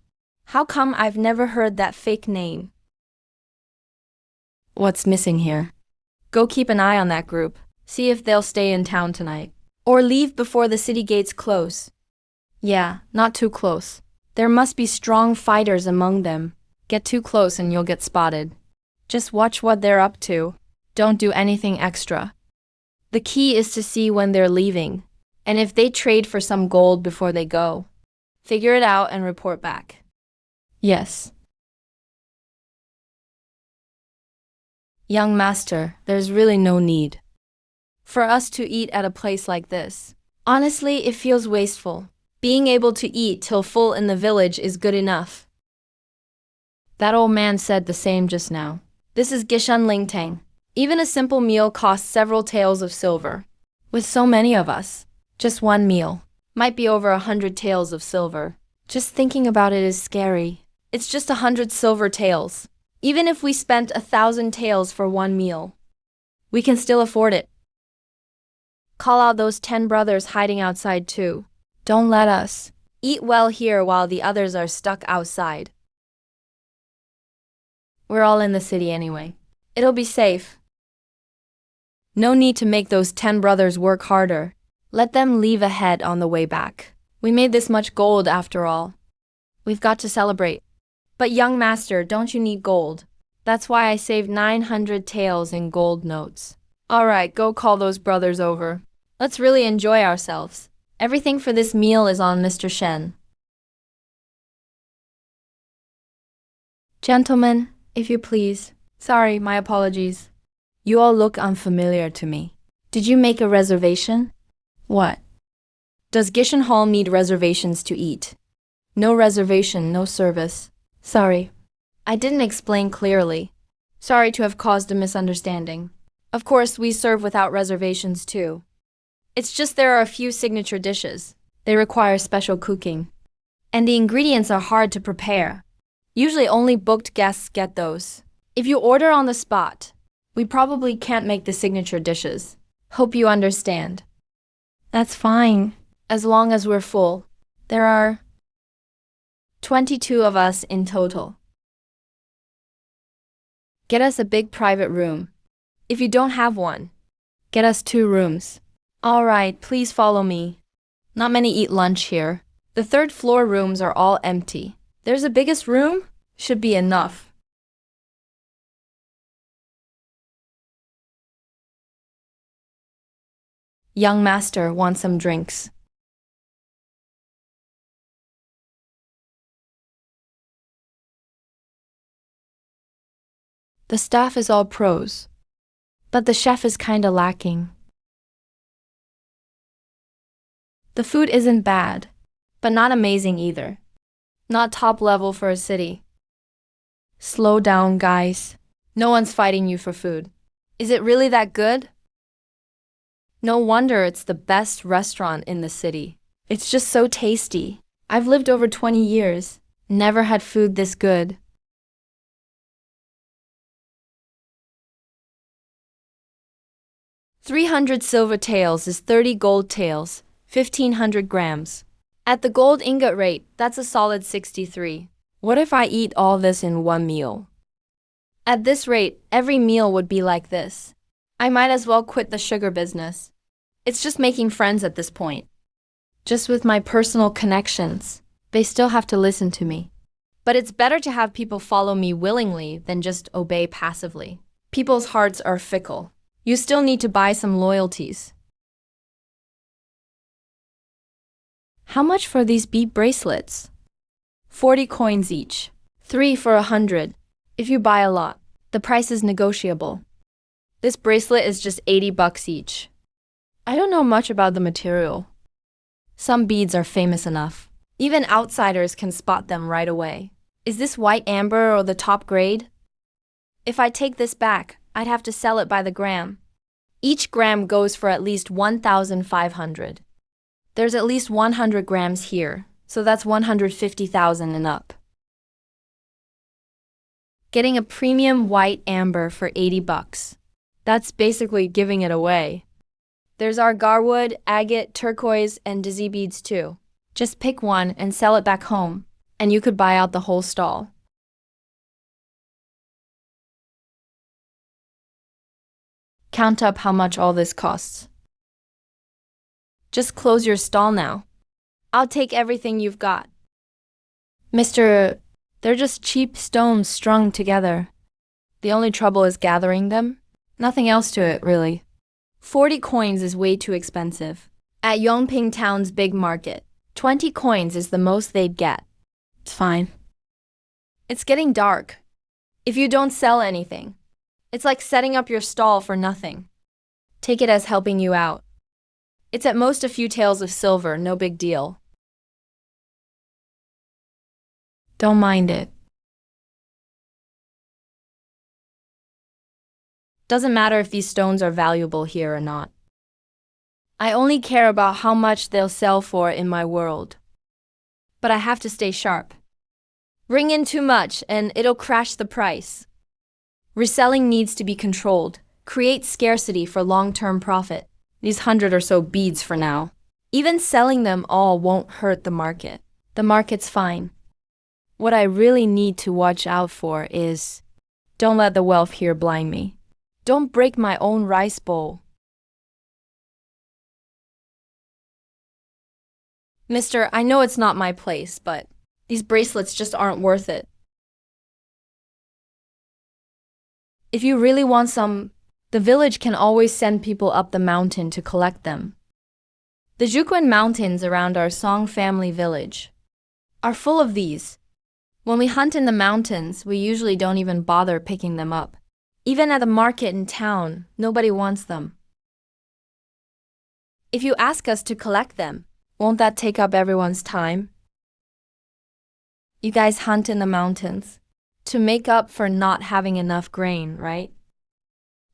How come I've never heard that fake name? What's missing here? Go keep an eye on that group. See if they'll stay in town tonight. Or leave before the city gates close. Yeah, not too close. There must be strong fighters among them. Get too close and you'll get spotted. Just watch what they're up to. Don't do anything extra. The key is to see when they're leaving, and if they trade for some gold before they go. Figure it out and report back. Yes. Young master, there's really no need for us to eat at a place like this. Honestly, it feels wasteful. Being able to eat till full in the village is good enough. That old man said the same just now. This is Gishan Lingtang. Even a simple meal costs several taels of silver. With so many of us, just one meal might be over 100 taels of silver. Just thinking about it is scary. It's just 100 silver taels. Even if we spent 1,000 taels for one meal, we can still afford it. Call out those 10 brothers hiding outside too. Don't let us eat well here while the others are stuck outside. We're all in the city anyway. It'll be safe. No need to make those 10 brothers work harder. Let them leave ahead on the way back. We made this much gold after all. We've got to celebrate. But young master, don't you need gold? That's why I saved 900 taels in gold notes. Alright, go call those brothers over. Let's really enjoy ourselves. Everything for this meal is on Mr. Shen. Gentlemen, if you please. Sorry, my apologies. You all look unfamiliar to me. Did you make a reservation? What? Does Gishan Hall need reservations to eat? No reservation, no service. Sorry. I didn't explain clearly. Sorry to have caused a misunderstanding. Of course, we serve without reservations too. It's just there are a few signature dishes. They require special cooking. And the ingredients are hard to prepare. Usually only booked guests get those. If you order on the spot, we probably can't make the signature dishes. Hope you understand. That's fine, as long as we're full. There are 22 of us in total. Get us a big private room. If you don't have one, get us 2 rooms. All right, please follow me. Not many eat lunch here. The 3rd floor rooms are all empty. There's a biggest room? Should be enough. Young master wants some drinks. The staff is all pros, but the chef is kinda lacking. The food isn't bad, but not amazing either. Not top level for a city. Slow down, guys. No one's fighting you for food. Is it really that good? No wonder it's the best restaurant in the city. It's just so tasty. I've lived over 20 years. Never had food this good. $300 silver taels is 30 gold taels, 1,500 grams. At the gold ingot rate, that's a solid 63. What if I eat all this in one meal? At this rate, every meal would be like this. I might as well quit the sugar business. It's just making friends at this point. Just with my personal connections, they still have to listen to me. But it's better to have people follow me willingly than just obey passively. People's hearts are fickle. You still need to buy some loyalties. How much for these bead bracelets? 40 coins each. 3 for 100. If you buy a lot, the price is negotiable. This bracelet is just 80 bucks each. I don't know much about the material. Some beads are famous enough. Even outsiders can spot them right away. Is this white amber or the top grade? If I take this back, I'd have to sell it by the gram. Each gram goes for at least 1,500. There's at least 100 grams here, so that's 150,000 and up. Getting a premium white amber for 80 bucks. That's basically giving it away. There's our garwood, agate, turquoise, and dizzy beads too. Just pick one and sell it back home, and you could buy out the whole stall. Count up how much all this costs. Just close your stall now. I'll take everything you've got. Mister, they're just cheap stones strung together. The only trouble is gathering them. Nothing else to it, really. 40 coins is way too expensive. At Yongping Town's big market, 20 coins is the most they'd get. It's fine. It's getting dark. If you don't sell anything, it's like setting up your stall for nothing. Take it as helping you out. It's at most a few taels of silver, no big deal. Don't mind it. Doesn't matter if these stones are valuable here or not. I only care about how much they'll sell for in my world. But I have to stay sharp. Ring in too much and it'll crash the price. Reselling needs to be controlled. Create scarcity for long-term profit. These 100 or so beads for now. Even selling them all won't hurt the market. The market's fine. What I really need to watch out for is, don't let the wealth here blind me. Don't break my own rice bowl. Mister, I know it's not my place, but these bracelets just aren't worth it. If you really want some, the village can always send people up the mountain to collect them. The Zhuquan Mountains around our Song family village are full of these. When we hunt in the mountains, we usually don't even bother picking them up. Even at the market in town, nobody wants them. If you ask us to collect them, won't that take up everyone's time? You guys hunt in the mountains to make up for not having enough grain, right?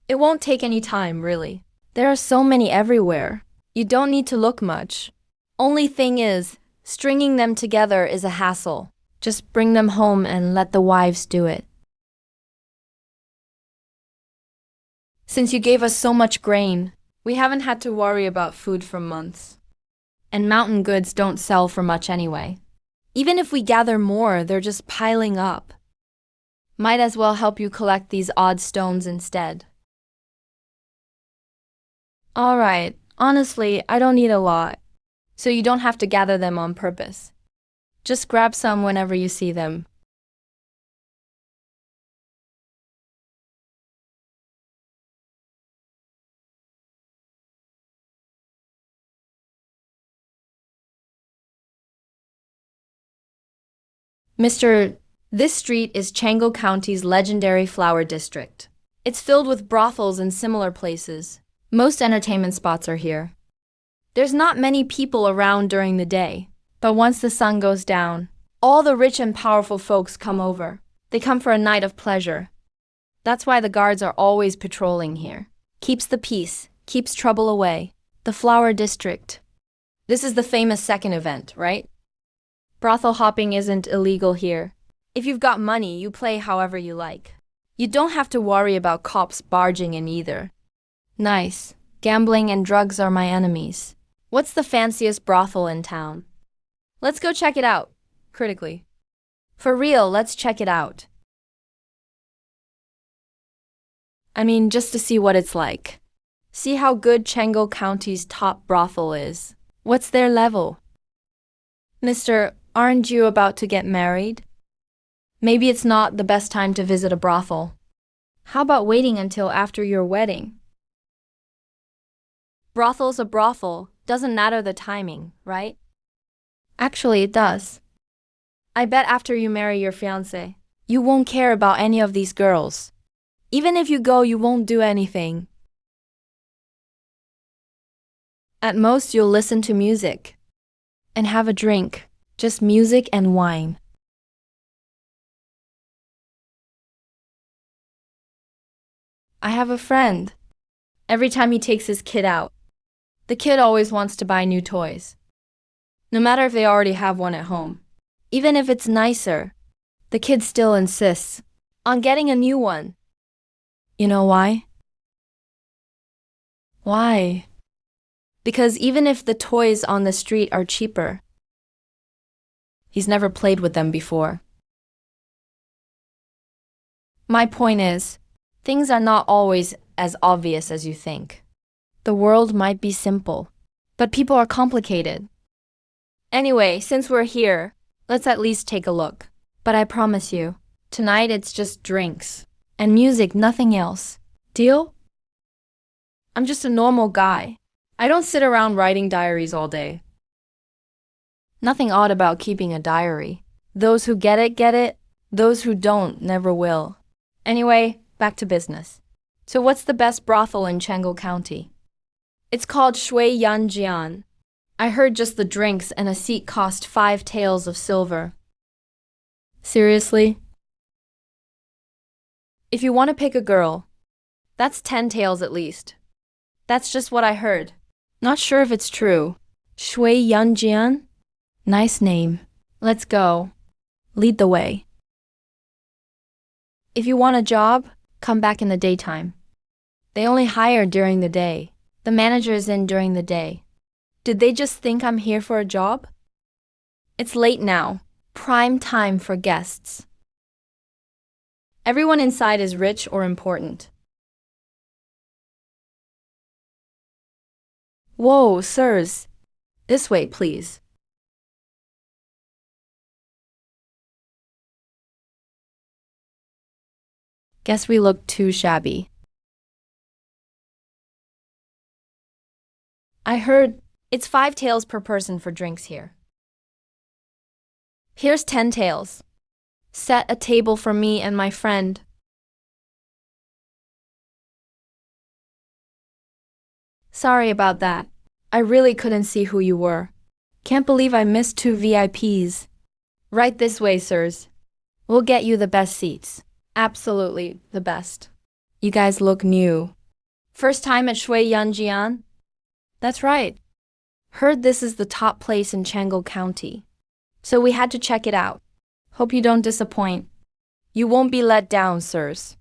It won't take any time, really. There are so many everywhere. You don't need to look much. Only thing is, stringing them together is a hassle. Just bring them home and let the wives do it. Since you gave us so much grain, we haven't had to worry about food for months. And mountain goods don't sell for much anyway. Even if we gather more, they're just piling up. Might as well help you collect these odd stones instead. All right, honestly, I don't need a lot, so you don't have to gather them on purpose. Just grab some whenever you see them. Mister, this street is Chango County's legendary flower district. It's filled with brothels and similar places. Most entertainment spots are here. There's not many people around during the day, but once the sun goes down, all the rich and powerful folks come over. They come for a night of pleasure. That's why the guards are always patrolling here. Keeps the peace, keeps trouble away. The flower district. This is the famous second event, right? Brothel hopping isn't illegal here. If you've got money, you play however you like. You don't have to worry about cops barging in either. Nice. Gambling and drugs are my enemies. What's the fanciest brothel in town? Let's go check it out. Critically. For real, let's check it out. I mean, just to see what it's like. See how good Chango County's top brothel is. What's their level? Mister, aren't you about to get married? Maybe it's not the best time to visit a brothel. How about waiting until after your wedding? Brothel's a brothel, doesn't matter the timing, right? Actually, it does. I bet after you marry your fiancé, you won't care about any of these girls. Even if you go, you won't do anything. At most, you'll listen to music and have a drink, just music and wine. I have a friend. Every time he takes his kid out, the kid always wants to buy new toys. No matter if they already have one at home. Even if it's nicer, the kid still insists on getting a new one. You know why? Why? Because even if the toys on the street are cheaper, he's never played with them before. My point is, things are not always as obvious as you think. The world might be simple, but people are complicated. Anyway, since we're here, let's at least take a look. But I promise you, tonight it's just drinks and music, nothing else. Deal? I'm just a normal guy. I don't sit around writing diaries all day. Nothing odd about keeping a diary. Those who get it. Those who don't never will. Anyway, back to business. So what's the best brothel in Chengdu County? It's called Shui Yan Jian. I heard just the drinks and a seat cost 5 taels of silver. Seriously? If you want to pick a girl, that's 10 taels at least. That's just what I heard. Not sure if it's true. Shui Yan Jian? Nice name. Let's go. Lead the way. If you want a job, come back in the daytime. They only hire during the day. The manager is in during the day. Did they just think I'm here for a job? It's late now. Prime time for guests. Everyone inside is rich or important. Whoa, sirs. This way, please. Guess we look too shabby. I heard it's 5 taels per person for drinks here. Here's 10 taels. Set a table for me and my friend. Sorry about that. I really couldn't see who you were. Can't believe I missed 2 VIPs. Right this way, sirs. We'll get you the best seats. Absolutely the best. You guys look new. First time at Shui Yan Jian? That's right. Heard this is the top place in Chengdu County. So we had to check it out. Hope you don't disappoint. You won't be let down, sirs.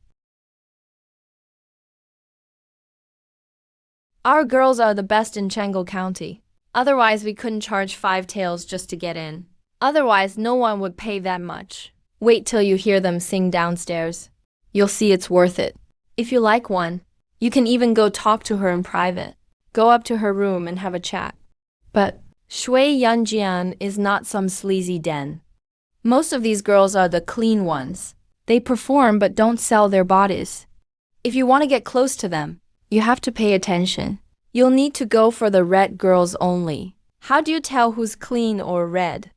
Our girls are the best in Chengdu County. Otherwise, we couldn't charge 5 taels just to get in. Otherwise, no one would pay that much. Wait till you hear them sing downstairs. You'll see it's worth it. If you like one, you can even go talk to her in private. Go up to her room and have a chat. But Shui Yanjian is not some sleazy den. Most of these girls are the clean ones. They perform but don't sell their bodies. If you want to get close to them, you have to pay attention. You'll need to go for the red girls only. How do you tell who's clean or red?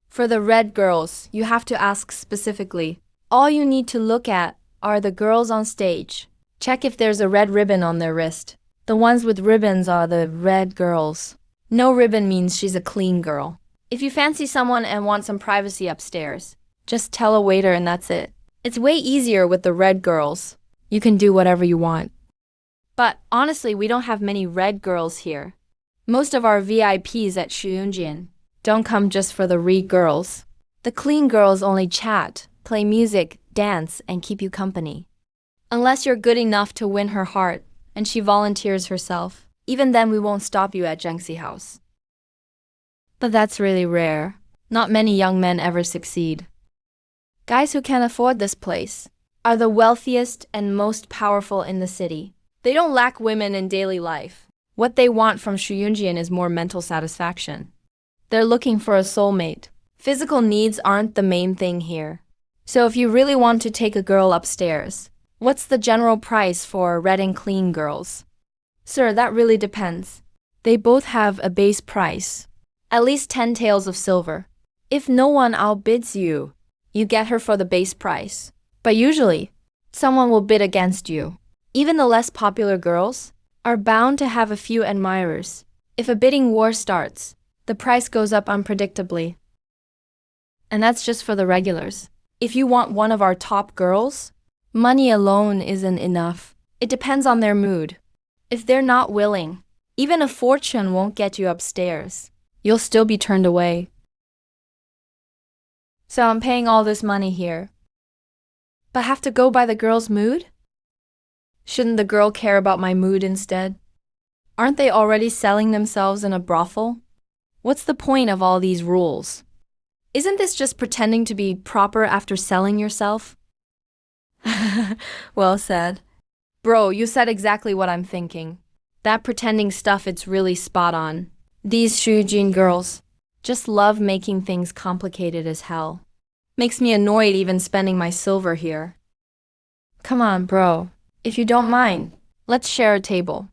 For the red girls, you have to ask specifically. All you need to look at are the girls on stage. Check if there's a red ribbon on their wrist. The ones with ribbons are the red girls. No ribbon means she's a clean girl. If you fancy someone and want some privacy upstairs, just tell a waiter and that's it. It's way easier with the red girls. You can do whatever you want. But honestly, we don't have many red girls here. Most of our VIPs at Shuyunjian don't come just for the red girls. The clean girls only chat, play music, dance, and keep you company. Unless you're good enough to win her heart and she volunteers herself, even then we won't stop you at Zhengxi House. But that's really rare. Not many young men ever succeed. Guys who can afford this place are the wealthiest and most powerful in the city. They don't lack women in daily life. What they want from Shuyunjian is more mental satisfaction. They're looking for a soulmate. Physical needs aren't the main thing here. So if you really want to take a girl upstairs, What's the general price for red and clean girls? Sir, that really depends. They both have a base price. At least 10 taels of silver. If no one outbids you, you get her for the base price. But usually, someone will bid against you. Even the less popular girls are bound to have a few admirers. If a bidding war starts, the price goes up unpredictably. And that's just for the regulars. If you want one of our top girls, money alone isn't enough. It depends on their mood. If they're not willing, even a fortune won't get you upstairs. You'll still be turned away. So I'm paying all this money here. But have to go by the girl's mood? Shouldn't the girl care about my mood instead? Aren't they already selling themselves in a brothel? What's the point of all these rules? Isn't this just pretending to be proper after selling yourself? Well said. Bro, you said exactly what I'm thinking. That pretending stuff, it's really spot on. These Shujin girls just love making things complicated as hell. Makes me annoyed even spending my silver here. Come on, bro. If you don't mind, let's share a table.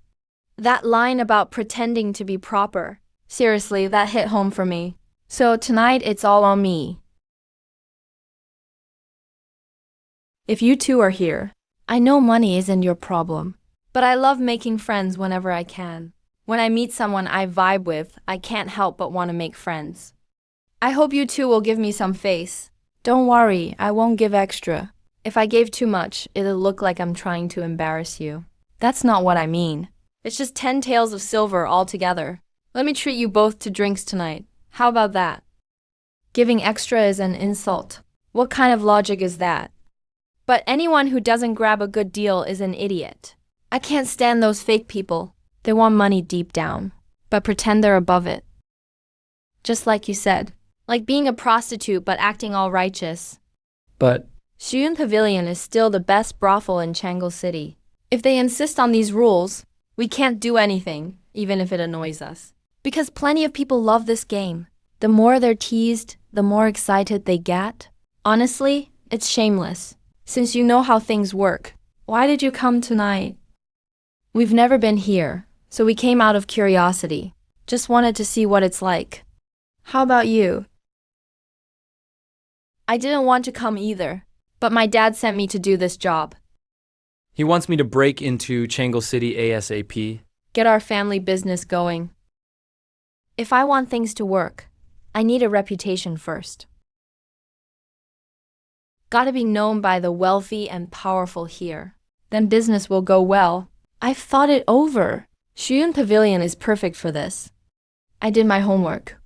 That line about pretending to be proper, seriously, that hit home for me. So tonight it's all on me. If you two are here, I know money isn't your problem, but I love making friends whenever I can. When I meet someone I vibe with, I can't help but want to make friends. I hope you two will give me some face. Don't worry, I won't give extra. If I gave too much, it'll look like I'm trying to embarrass you. That's not what I mean. It's just 10 taels of silver altogether. Let me treat you both to drinks tonight. How about that? Giving extra is an insult. What kind of logic is that? But anyone who doesn't grab a good deal is an idiot. I can't stand those fake people. They want money deep down, but pretend they're above it. Just like you said, like being a prostitute but acting all righteous. But Shuyun Pavilion is still the best brothel in Changle City. If they insist on these rules, we can't do anything, even if it annoys us. Because plenty of people love this game. The more they're teased, the more excited they get. Honestly, it's shameless. Since you know how things work, why did you come tonight? We've never been here, so we came out of curiosity. Just wanted to see what it's like. How about you? I didn't want to come either, but my dad sent me to do this job. he wants me to break into Changle City ASAP. Get our family business going. If I want things to work, I need a reputation first. Gotta be known by the wealthy and powerful here. Then business will go well. I've thought it over. Shuyun Pavilion is perfect for this. I did my homework.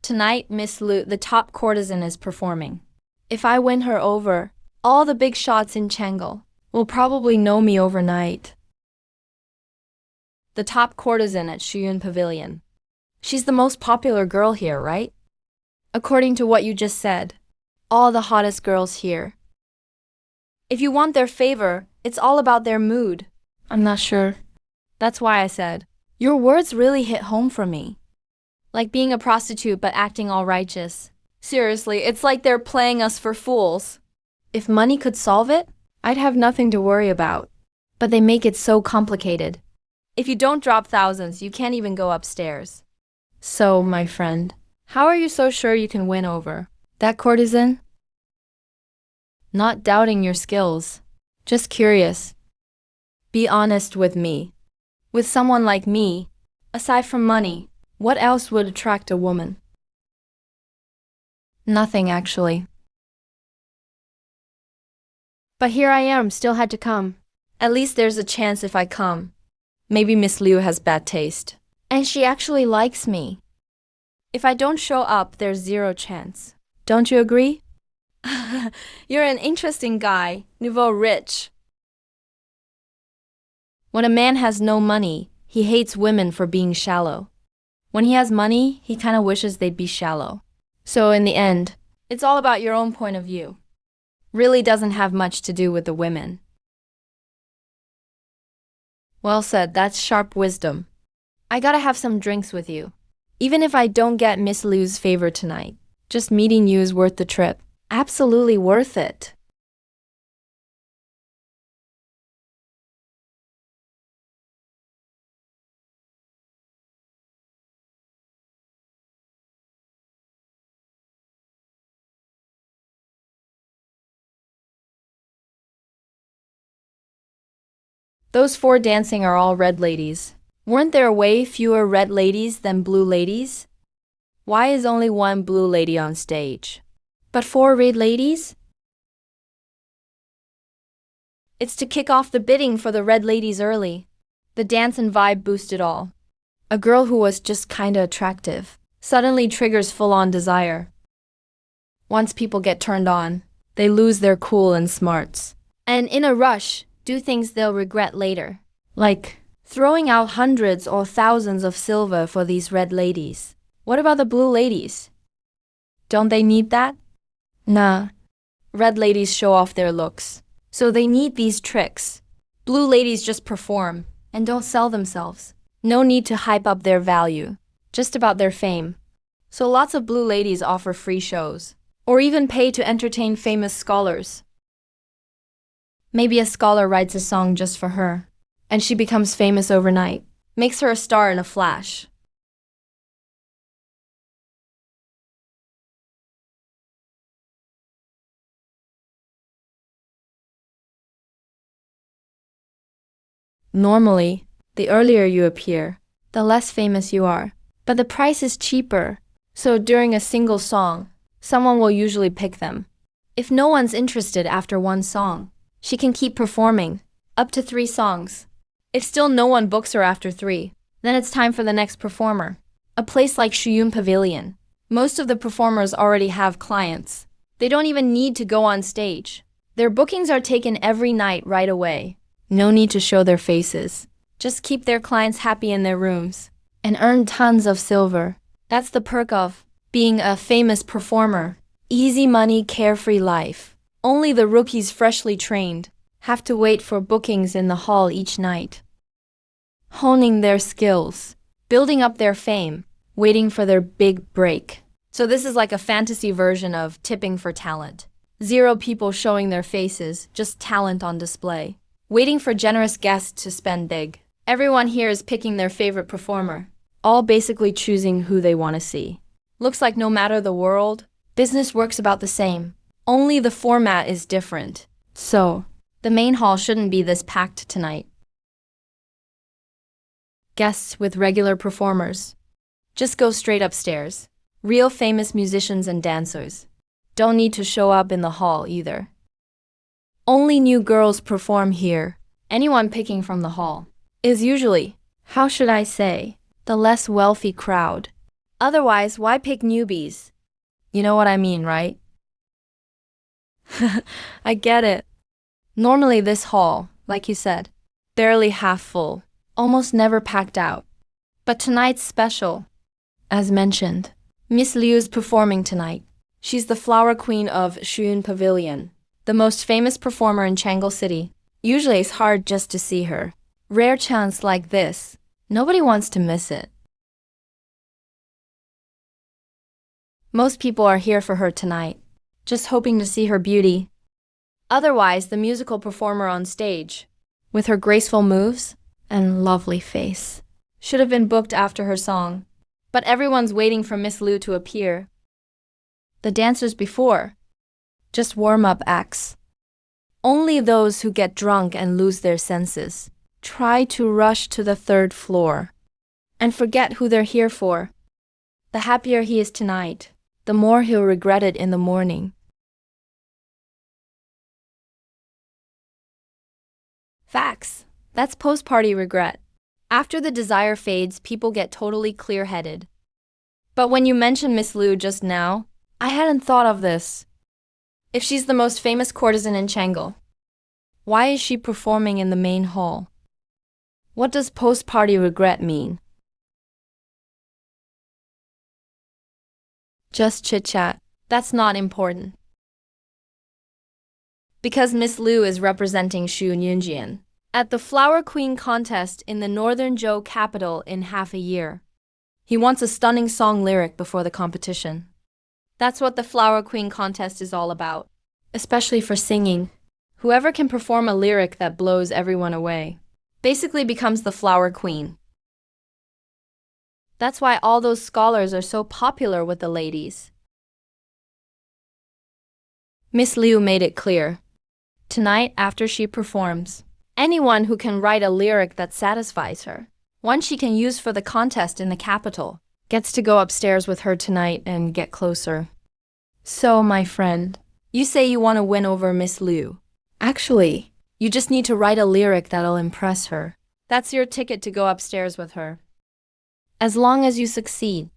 Tonight, Miss Lu, the top courtesan, is performing. If I win her over, all the big shots in Changle will probably know me overnight. The top courtesan at Shuyun Pavilion. She's the most popular girl here, right? According to what you just said, all the hottest girls here. If you want their favor, it's all about their mood. I'm not sure. That's why I said, your words really hit home for me. Like being a prostitute but acting all righteous. Seriously, it's like they're playing us for fools. If money could solve it, I'd have nothing to worry about. But they make it so complicated. If you don't drop thousands, you can't even go upstairs. So, my friend, how are you so sure you can win over that courtesan? Not doubting your skills, just curious. Be honest with me. With someone like me, aside from money, what else would attract a woman? Nothing, actually. But here I am, still had to come. At least there's a chance if I come. Maybe Miss Liu has bad taste. And she actually likes me. If I don't show up, there's zero chance. Don't you agree? You're an interesting guy, nouveau rich. When a man has no money, he hates women for being shallow. When he has money, he kind of wishes they'd be shallow. So in the end, it's all about your own point of view. Really doesn't have much to do with the women. Well said, that's sharp wisdom. I gotta have some drinks with you. Even if I don't get Miss Liu's favor tonight, just meeting you is worth the trip. Absolutely worth it. Those four dancing are all red ladies. Weren't there way fewer red ladies than blue ladies? Why is only one blue lady on stage? But four red ladies? It's to kick off the bidding for the red ladies early. The dance and vibe boosted all. A girl who was just kinda attractive suddenly triggers full-on desire. Once people get turned on, they lose their cool and smarts. And in a rush, do things they'll regret later. Like throwing out hundreds or thousands of silver for these red ladies. What about the blue ladies? Don't they need that? Nah. Red ladies show off their looks, so they need these tricks. Blue ladies just perform and don't sell themselves. No need to hype up their value, just about their fame. So lots of blue ladies offer free shows, or even pay to entertain famous scholars. Maybe a scholar writes a song just for her, and she becomes famous overnight, makes her a star in a flash. Normally, the earlier you appear, the less famous you are. But the price is cheaper, so during a single song, someone will usually pick them. If no one's interested after one song, she can keep performing, up to 3 songs. If still no one books her after 3, then it's time for the next performer. A place like Shuyun Pavilion. Most of the performers already have clients. They don't even need to go on stage. Their bookings are taken every night right away. No need to show their faces. Just keep their clients happy in their rooms and earn tons of silver. That's the perk of being a famous performer. Easy money, carefree life. Only the rookies freshly trained have to wait for bookings in the hall each night. Honing their skills, building up their fame, waiting for their big break. So this is like a fantasy version of tipping for talent. 0 people showing their faces, just talent on display. Waiting for generous guests to spend big. Everyone here is picking their favorite performer, all basically choosing who they want to see. Looks like no matter the world, business works about the same. Only the format is different. So, the main hall shouldn't be this packed tonight. Guests with regular performers. Just go straight upstairs. Real famous musicians and dancers. Don't need to show up in the hall either. Only new girls perform here. Anyone picking from the hall is usually, how should I say, the less wealthy crowd. Otherwise, why pick newbies? You know what I mean, right? I get it. Normally this hall, like you said, barely half full, almost never packed out. But tonight's special. As mentioned, Miss Liu's performing tonight. She's the flower queen of Shuyun Pavilion, the most famous performer in Changle City. Usually it's hard just to see her. Rare chance like this, nobody wants to miss it. Most people are here for her tonight, just hoping to see her beauty. Otherwise, the musical performer on stage, with her graceful moves and lovely face, should have been booked after her song. But everyone's waiting for Miss Liu to appear. The dancers before, just warm-up acts. Only those who get drunk and lose their senses try to rush to the 3rd floor and forget who they're here for. The happier he is tonight, the more he'll regret it in the morning. Facts. That's post-party regret. After the desire fades, people get totally clear-headed. But when you mentioned Miss Liu just now, I hadn't thought of this. If she's the most famous courtesan in Changle, why is she performing in the main hall? What does post-party regret mean? Just chit-chat. That's not important. Because Miss Liu is representing Xu Yunjian at the Flower Queen contest in the Northern Zhou capital in half a year. He wants a stunning song lyric before the competition. That's what the Flower Queen contest is all about, especially for singing. Whoever can perform a lyric that blows everyone away basically becomes the Flower Queen. That's why all those scholars are so popular with the ladies. Miss Liu made it clear. Tonight, after she performs, Anyone who can write a lyric that satisfies her, one she can use for the contest in the capital, gets to go upstairs with her tonight and get closer. So, my friend, you say you want to win over Miss Liu. Actually, you just need to write a lyric that'll impress her. That's your ticket to go upstairs with her. As long as you succeed,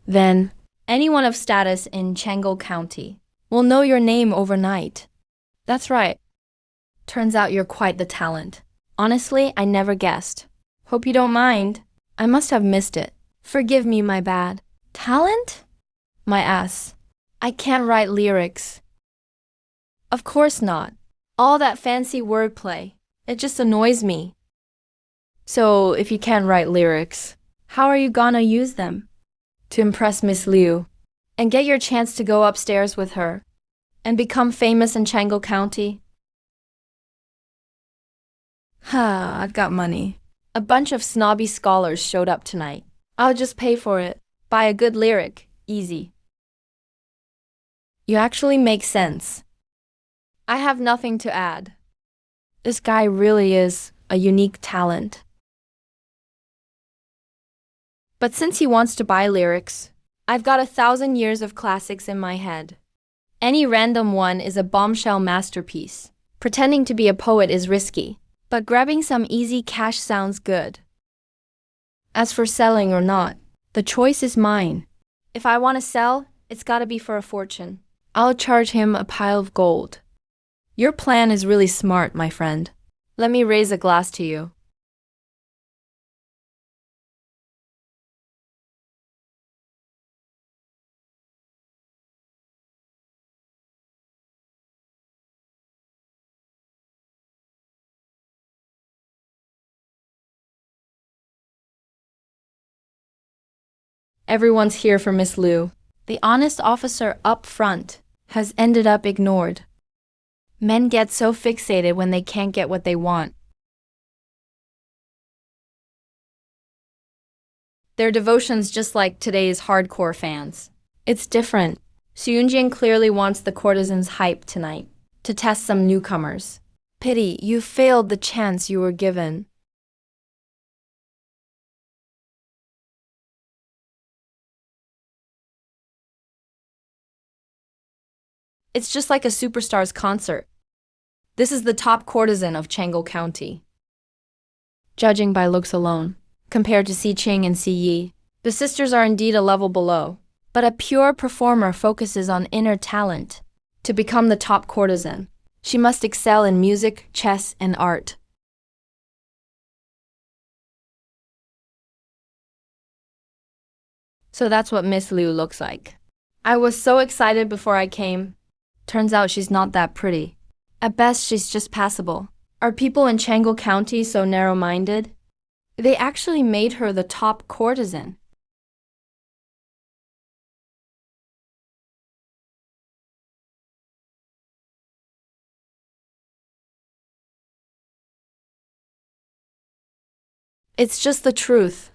then anyone of status in Chang'o County will know your name overnight. That's right. Turns out you're quite the talent. Honestly, I never guessed. Hope you don't mind. I must have missed it. Forgive me, my bad. Talent? My ass. I can't write lyrics. Of course not. All that fancy wordplay. It just annoys me. So, if you can't write lyrics, how are you gonna use them? To impress Miss Liu and get your chance to go upstairs with her and become famous in Chang'o County? I've got money. A bunch of snobby scholars showed up tonight. I'll just pay for it. Buy a good lyric. Easy. You actually make sense. I have nothing to add. This guy really is a unique talent. But since he wants to buy lyrics, I've got 1,000 years of classics in my head. Any random one is a bombshell masterpiece. Pretending to be a poet is risky, but grabbing some easy cash sounds good. As for selling or not, the choice is mine. If I want to sell, it's gotta be for a fortune. I'll charge him a pile of gold. Your plan is really smart, my friend. Let me raise a glass to you. Everyone's here for Miss Liu. The honest officer up front has ended up ignored. Men get so fixated when they can't get what they want. Their devotion's just like today's hardcore fans. It's different. Yunjin clearly wants the courtesan's hype tonight to test some newcomers. Pity, you failed the chance you were given. It's just like a superstar's concert. This is the top courtesan of Chang'o County. Judging by looks alone, compared to Si Qing and Si Yi, the sisters are indeed a level below. But a pure performer focuses on inner talent. To become the top courtesan, she must excel in music, chess, and art. So that's what Miss Liu looks like. I was so excited before I came. Turns out she's not that pretty. At best, she's just passable. Are people in Chang'o County so narrow-minded? They actually made her the top courtesan. It's just the truth.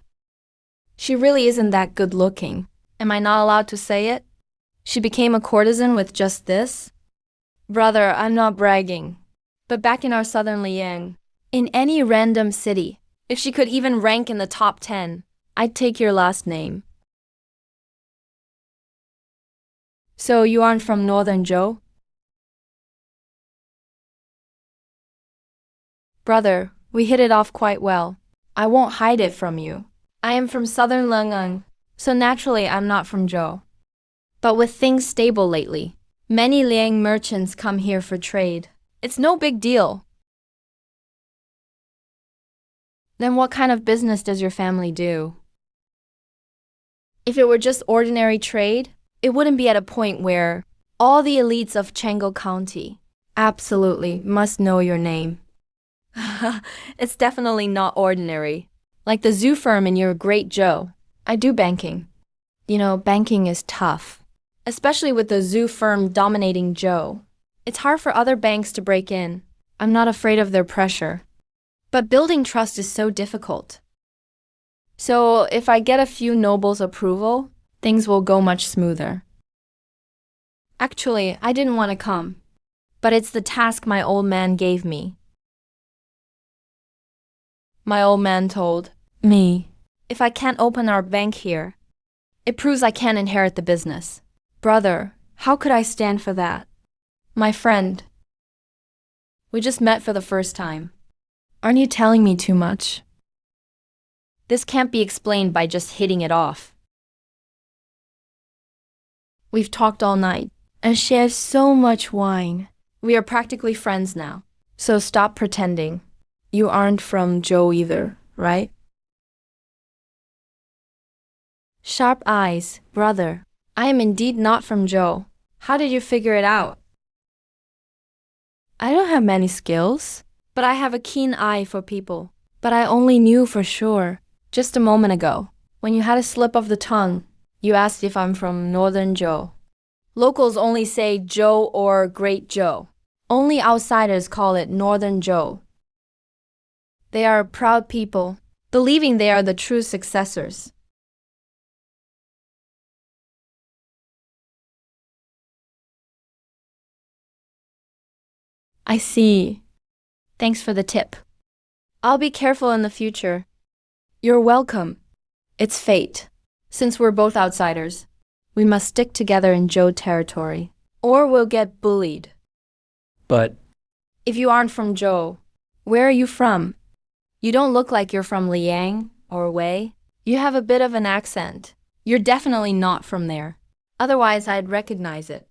She really isn't that good looking. Am I not allowed to say it? She became a courtesan with just this? Brother, I'm not bragging. But back in our southern Liang, in any random city, if she could even rank in the top 10, I'd take your last name. So you aren't from Northern Zhou? Brother, we hit it off quite well. I won't hide it from you. I am from southern Lengang, so naturally I'm not from Zhou. But with things stable lately, many Liang merchants come here for trade. It's no big deal. Then what kind of business does your family do? If it were just ordinary trade, it wouldn't be at a point where all the elites of Chang'o County absolutely must know your name. It's definitely not ordinary. Like the zoo firm in your great Zhou. I do banking. You know, banking is tough. Especially with the zoo firm dominating Zhou. It's hard for other banks to break in. I'm not afraid of their pressure. But building trust is so difficult. So if I get a few nobles' approval, things will go much smoother. Actually, I didn't want to come. But it's the task my old man gave me. My old man told me, if I can't open our bank here, it proves I can't inherit the business. Brother, how could I stand for that? My friend, we just met for the first time. Aren't you telling me too much? This can't be explained by just hitting it off. We've talked all night and shared so much wine. We are practically friends now. So stop pretending. You aren't from Joe either, right? Sharp eyes, brother. I am indeed not from Joe. How did you figure it out? I don't have many skills, but I have a keen eye for people. But I only knew for sure just a moment ago, when you had a slip of the tongue. You asked if I'm from Northern Joe. Locals only say Joe or Great Joe. Only outsiders call it Northern Joe. They are a proud people, believing they are the true successors. I see. Thanks for the tip. I'll be careful in the future. You're welcome. It's fate. Since we're both outsiders, we must stick together in Joe territory, or we'll get bullied. But If you aren't from Joe, where are you from? You don't look like you're from Liang or Wei. You have a bit of an accent. You're definitely not from there. Otherwise, I'd recognize it.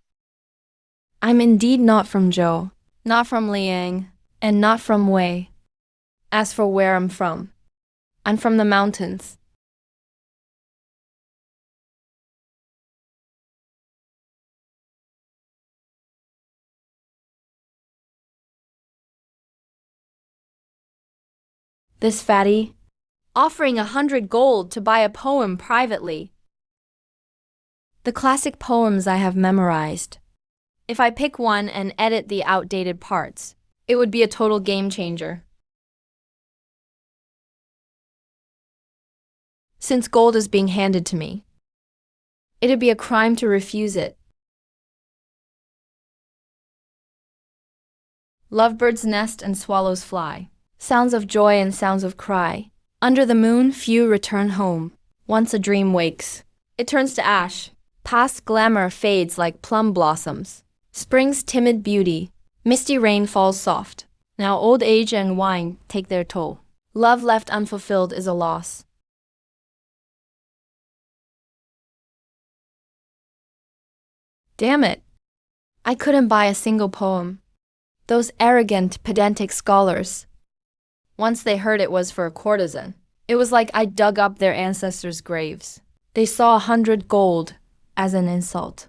I'm indeed not from Joe, not from Liang, and not from Wei. As for where I'm from the mountains. This fatty, offering 100 gold to buy a poem privately. The classic poems I have memorized. If I pick one and edit the outdated parts, it would be a total game changer. Since gold is being handed to me, it'd be a crime to refuse it. Lovebirds nest and swallows fly. Sounds of joy and sounds of cry. Under the moon, few return home. Once a dream wakes, it turns to ash. Past glamour fades like plum blossoms. Spring's timid beauty, misty rain falls soft. Now old age and wine take their toll. Love left unfulfilled is a loss. Damn it! I couldn't buy a single poem. Those arrogant, pedantic scholars. Once they heard it was for a courtesan, it was like I dug up their ancestors' graves. They saw 100 gold as an insult.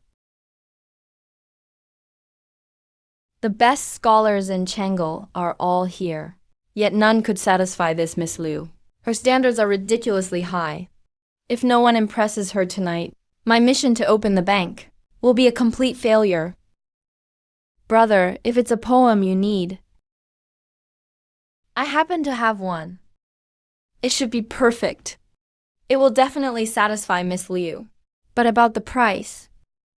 The best scholars in Chengel are all here, yet none could satisfy this Miss Liu. Her standards are ridiculously high. If no one impresses her tonight, my mission to open the bank will be a complete failure. Brother, if it's a poem you need, I happen to have one. It should be perfect. It will definitely satisfy Miss Liu. But about the price,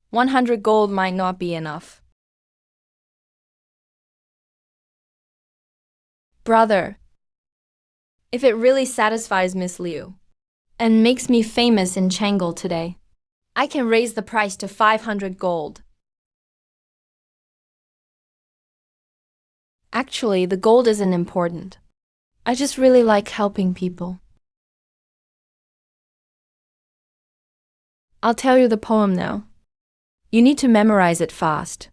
100 gold might not be enough. Brother, if it really satisfies Miss Liu and makes me famous in Changel today, I can raise the price to 500 gold. Actually, the gold isn't important. I just really like helping people. I'll tell you the poem now. You need to memorize it fast.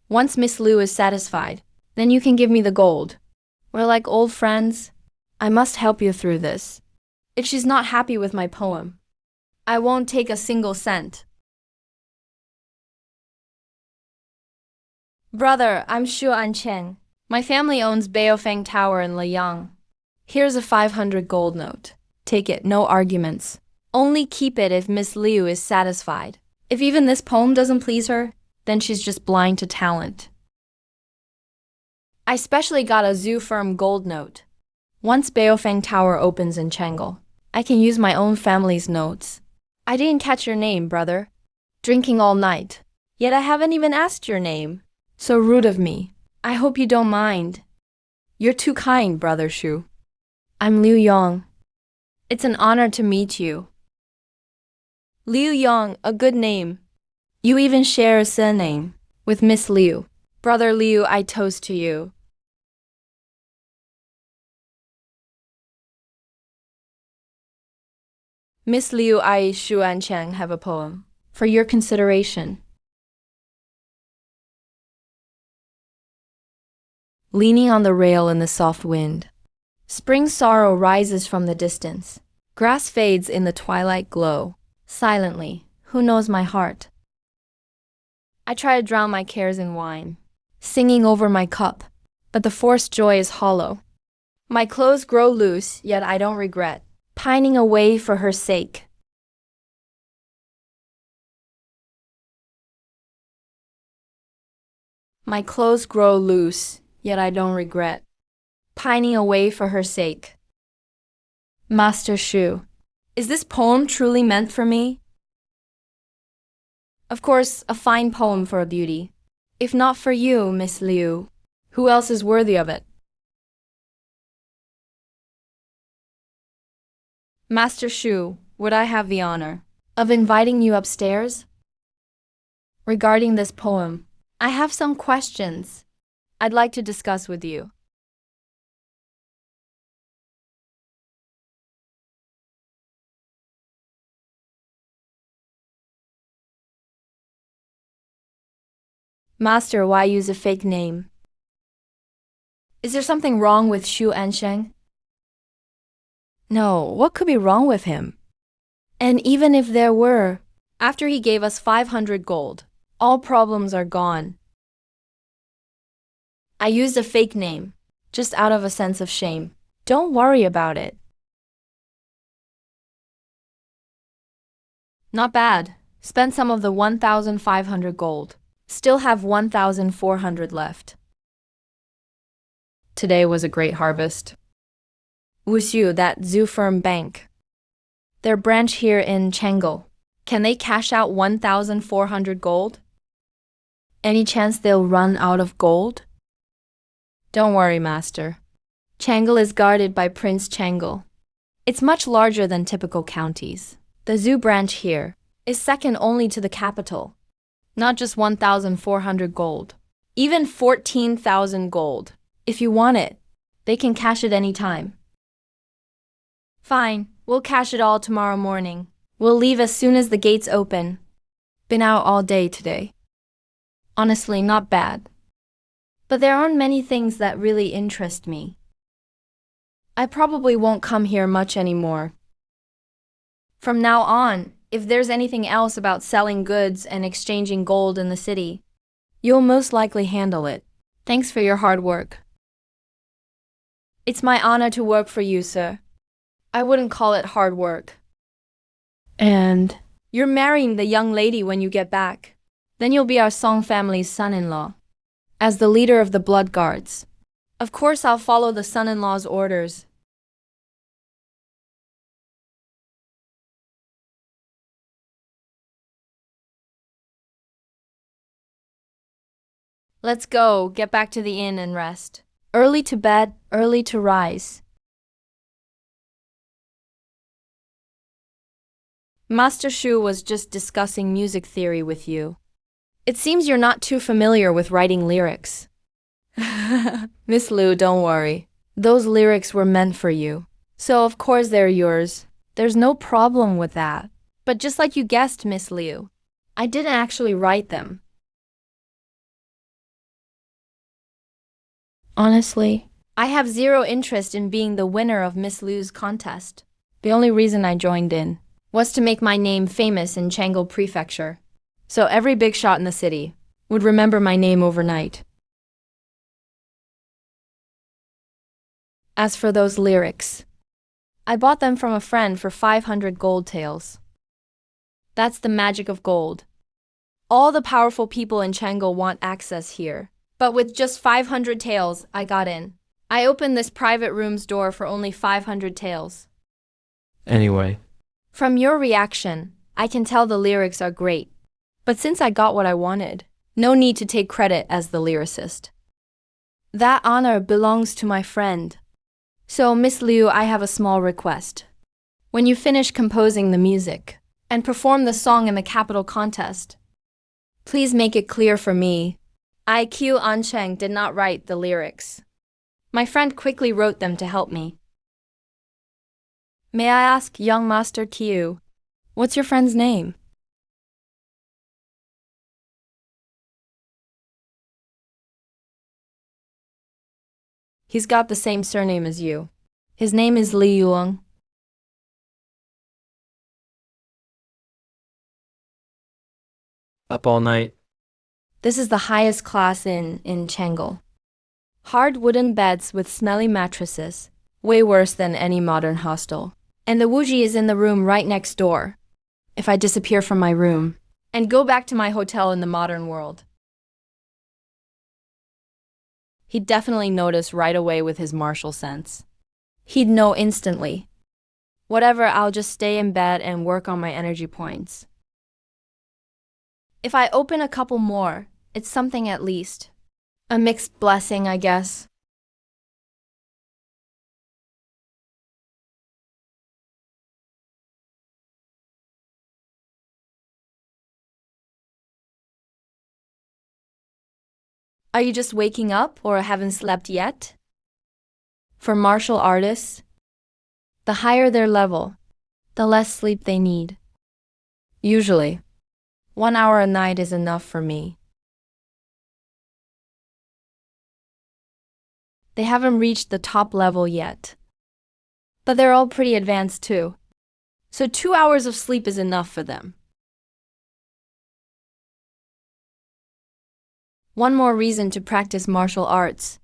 Once Miss Liu is satisfied, then you can give me the gold. We're like old friends. I must help you through this. If she's not happy with my poem, I won't take a single cent. Brother, I'm Shu Ancheng. My family owns Baofeng Tower in Liyang. Here's a 500 gold note. Take it, no arguments. Only keep it if Miss Liu is satisfied. If even this poem doesn't please her, then she's just blind to talent. I specially got a Zoo Firm gold note. Once Baofeng Tower opens in Changel, I can use my own family's notes. I didn't catch your name, brother. Drinking all night. Yet I haven't even asked your name. So rude of me. I hope you don't mind. You're too kind, Brother Shu. I'm Liu Yong. It's an honor to meet you. Liu Yong, a good name. You even share a surname with Miss Liu. Brother Liu, I toast to you. Miss Liu, I, Shu Anchang, have a poem for your consideration. Leaning on the rail in the soft wind, spring sorrow rises from the distance. Grass fades in the twilight glow. Silently, who knows my heart? I try to drown my cares in wine, singing over my cup, but the forced joy is hollow. My clothes grow loose, yet I don't regret pining away for her sake. My clothes grow loose, yet I don't regret pining away for her sake. Master Shu, is this poem truly meant for me? Of course, a fine poem for a beauty. If not for you, Miss Liu, who else is worthy of it? Master Shu, would I have the honor of inviting you upstairs? Regarding this poem, I have some questions I'd like to discuss with you. Master, why use a fake name? Is there something wrong with Shu Ansheng? No, what could be wrong with him? And even if there were, after he gave us 500 gold, all problems are gone. I used a fake name, just out of a sense of shame. Don't worry about it. Not bad. Spent some of the 1,500 gold. Still have 1,400 left. Today was a great harvest. Wushu, that zoo firm bank. Their branch here in Changel. Can they cash out 1,400 gold? Any chance they'll run out of gold? Don't worry, Master. Changel is guarded by Prince Changel. It's much larger than typical counties. The zoo branch here is second only to the capital. Not just 1,400 gold. Even 14,000 gold. If you want it, they can cash it any time. Fine, we'll cash it all tomorrow morning. We'll leave as soon as the gates open. Been out all day today. Honestly, not bad. But there aren't many things that really interest me. I probably won't come here much anymore. From now on, if there's anything else about selling goods and exchanging gold in the city, you'll most likely handle it. Thanks for your hard work. It's my honor to work for you, sir. I wouldn't call it hard work. And you're marrying the young lady when you get back. Then you'll be our Song family's son-in-law. As the leader of the Blood Guards. Of course I'll follow the son-in-law's orders. Let's go, get back to the inn and rest. Early to bed, early to rise. Master Shu was just discussing music theory with you. It seems you're not too familiar with writing lyrics. Miss Liu, don't worry. Those lyrics were meant for you. So of course they're yours. There's no problem with that. But just like you guessed, Miss Liu, I didn't actually write them. Honestly, I have zero interest in being the winner of Miss Liu's contest. The only reason I joined in was to make my name famous in Changel Prefecture, so every big shot in the city would remember my name overnight. As for those lyrics, I bought them from a friend for 500 gold taels. That's the magic of gold. All the powerful people in Changel want access here. But with just 500 taels, I got in. I opened this private room's door for only 500 taels. Anyway. From your reaction, I can tell the lyrics are great. But since I got what I wanted, no need to take credit as the lyricist. That honor belongs to my friend. So, Miss Liu, I have a small request. When you finish composing the music and perform the song in the capital contest, please make it clear for me. IQ Ancheng did not write the lyrics. My friend quickly wrote them to help me. May I ask, young Master Qiu, what's your friend's name? He's got the same surname as you. His name is Li Yuang. Up all night. This is the highest class in Chang'e. Hard wooden beds with smelly mattresses, way worse than any modern hostel. And the Wuji is in the room right next door. If I disappear from my room and go back to my hotel in the modern world, he'd definitely notice right away with his martial sense. He'd know instantly. Whatever, I'll just stay in bed and work on my energy points. If I open a couple more, it's something at least. A mixed blessing, I guess. Are you just waking up or haven't slept yet? For martial artists, the higher their level, the less sleep they need. Usually, 1 hour a night is enough for me. They haven't reached the top level yet, but they're all pretty advanced too. So 2 hours of sleep is enough for them. One more reason to practice martial arts.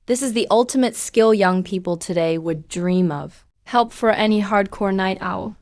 This is the ultimate skill young people today would dream of. Help for any hardcore night owl.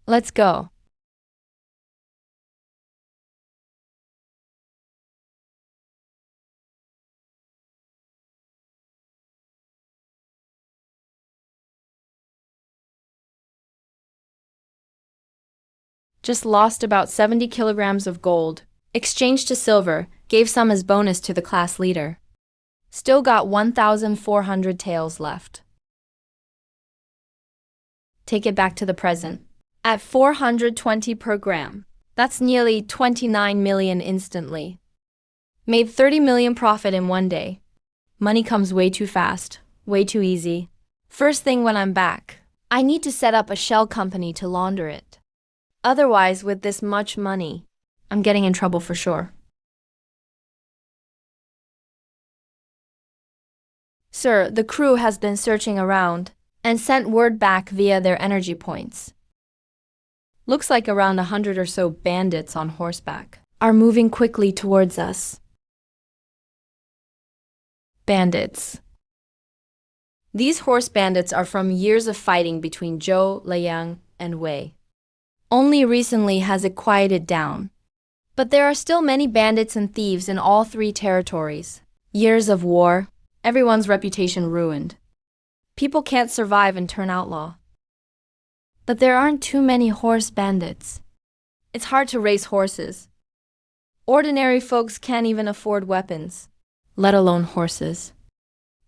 Let's go. Just lost about 70 kilograms of gold, exchanged to silver, gave some as bonus to the class leader. Still got 1,400 taels left. Take it back to the present. At 420 per gram, that's nearly 29 million instantly. Made 30 million profit in one day. Money comes way too fast, way too easy. First thing when I'm back, I need to set up a shell company to launder it. Otherwise, with this much money, I'm getting in trouble for sure. Sir, the crew has been searching around and sent word back via their energy points. Looks like around 100 or so bandits on horseback are moving quickly towards us. Bandits. These horse bandits are from years of fighting between Zhou, Liang, and Wei. Only recently has it quieted down. But there are still many bandits and thieves in all three territories. Years of war, everyone's reputation ruined. People can't survive and turn outlaw. But there aren't too many horse bandits. It's hard to race horses. Ordinary folks can't even afford weapons, let alone horses.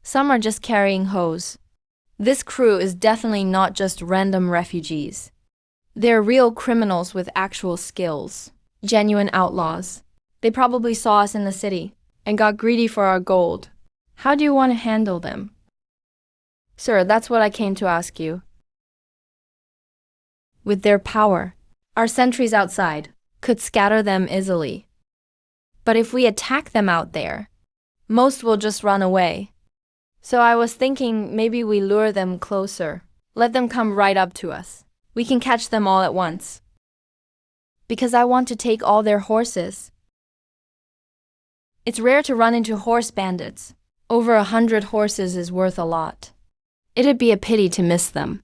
Some are just carrying hoes. This crew is definitely not just random refugees. They're real criminals with actual skills, genuine outlaws. They probably saw us in the city and got greedy for our gold. How do you want to handle them? Sir, that's what I came to ask you. With their power, our sentries outside could scatter them easily. But if we attack them out there, most will just run away. So I was thinking maybe we lure them closer, let them come right up to us. We can catch them all at once. Because I want to take all their horses. It's rare to run into horse bandits. Over 100 horses is worth a lot. It'd be a pity to miss them.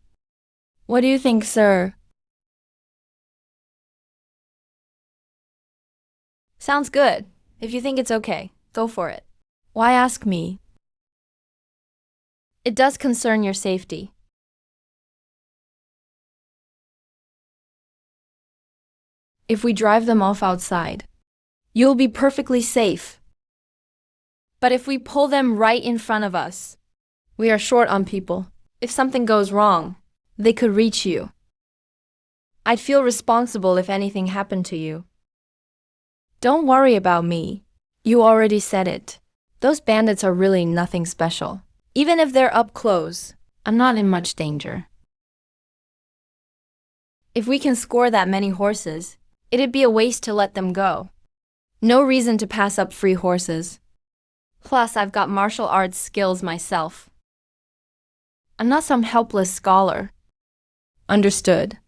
What do you think, sir? Sounds good. If you think it's okay, go for it. Why ask me? It does concern your safety. If we drive them off outside, you'll be perfectly safe. But if we pull them right in front of us, we are short on people. If something goes wrong, they could reach you. I'd feel responsible if anything happened to you. Don't worry about me. You already said it. Those bandits are really nothing special. Even if they're up close, I'm not in much danger. If we can score that many horses, it'd be a waste to let them go. No reason to pass up free horses. Plus, I've got martial arts skills myself. I'm not some helpless scholar. Understood.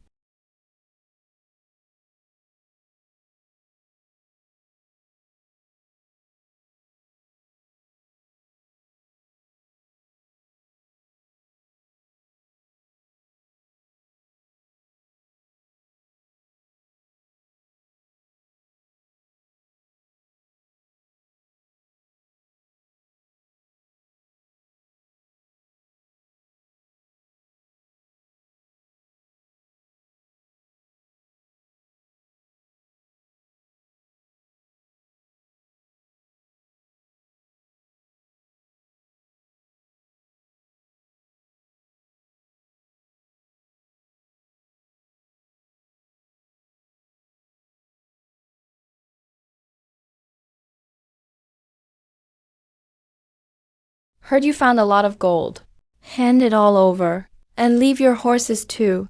Heard you found a lot of gold. Hand it all over, and leave your horses too.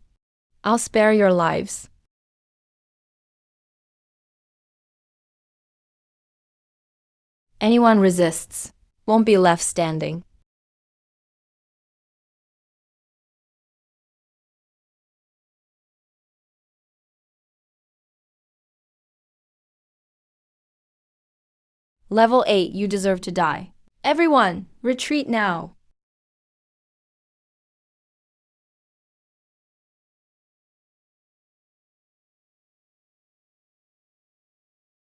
I'll spare your lives. Anyone resists won't be left standing. Level 8, you deserve to die. Everyone, retreat now.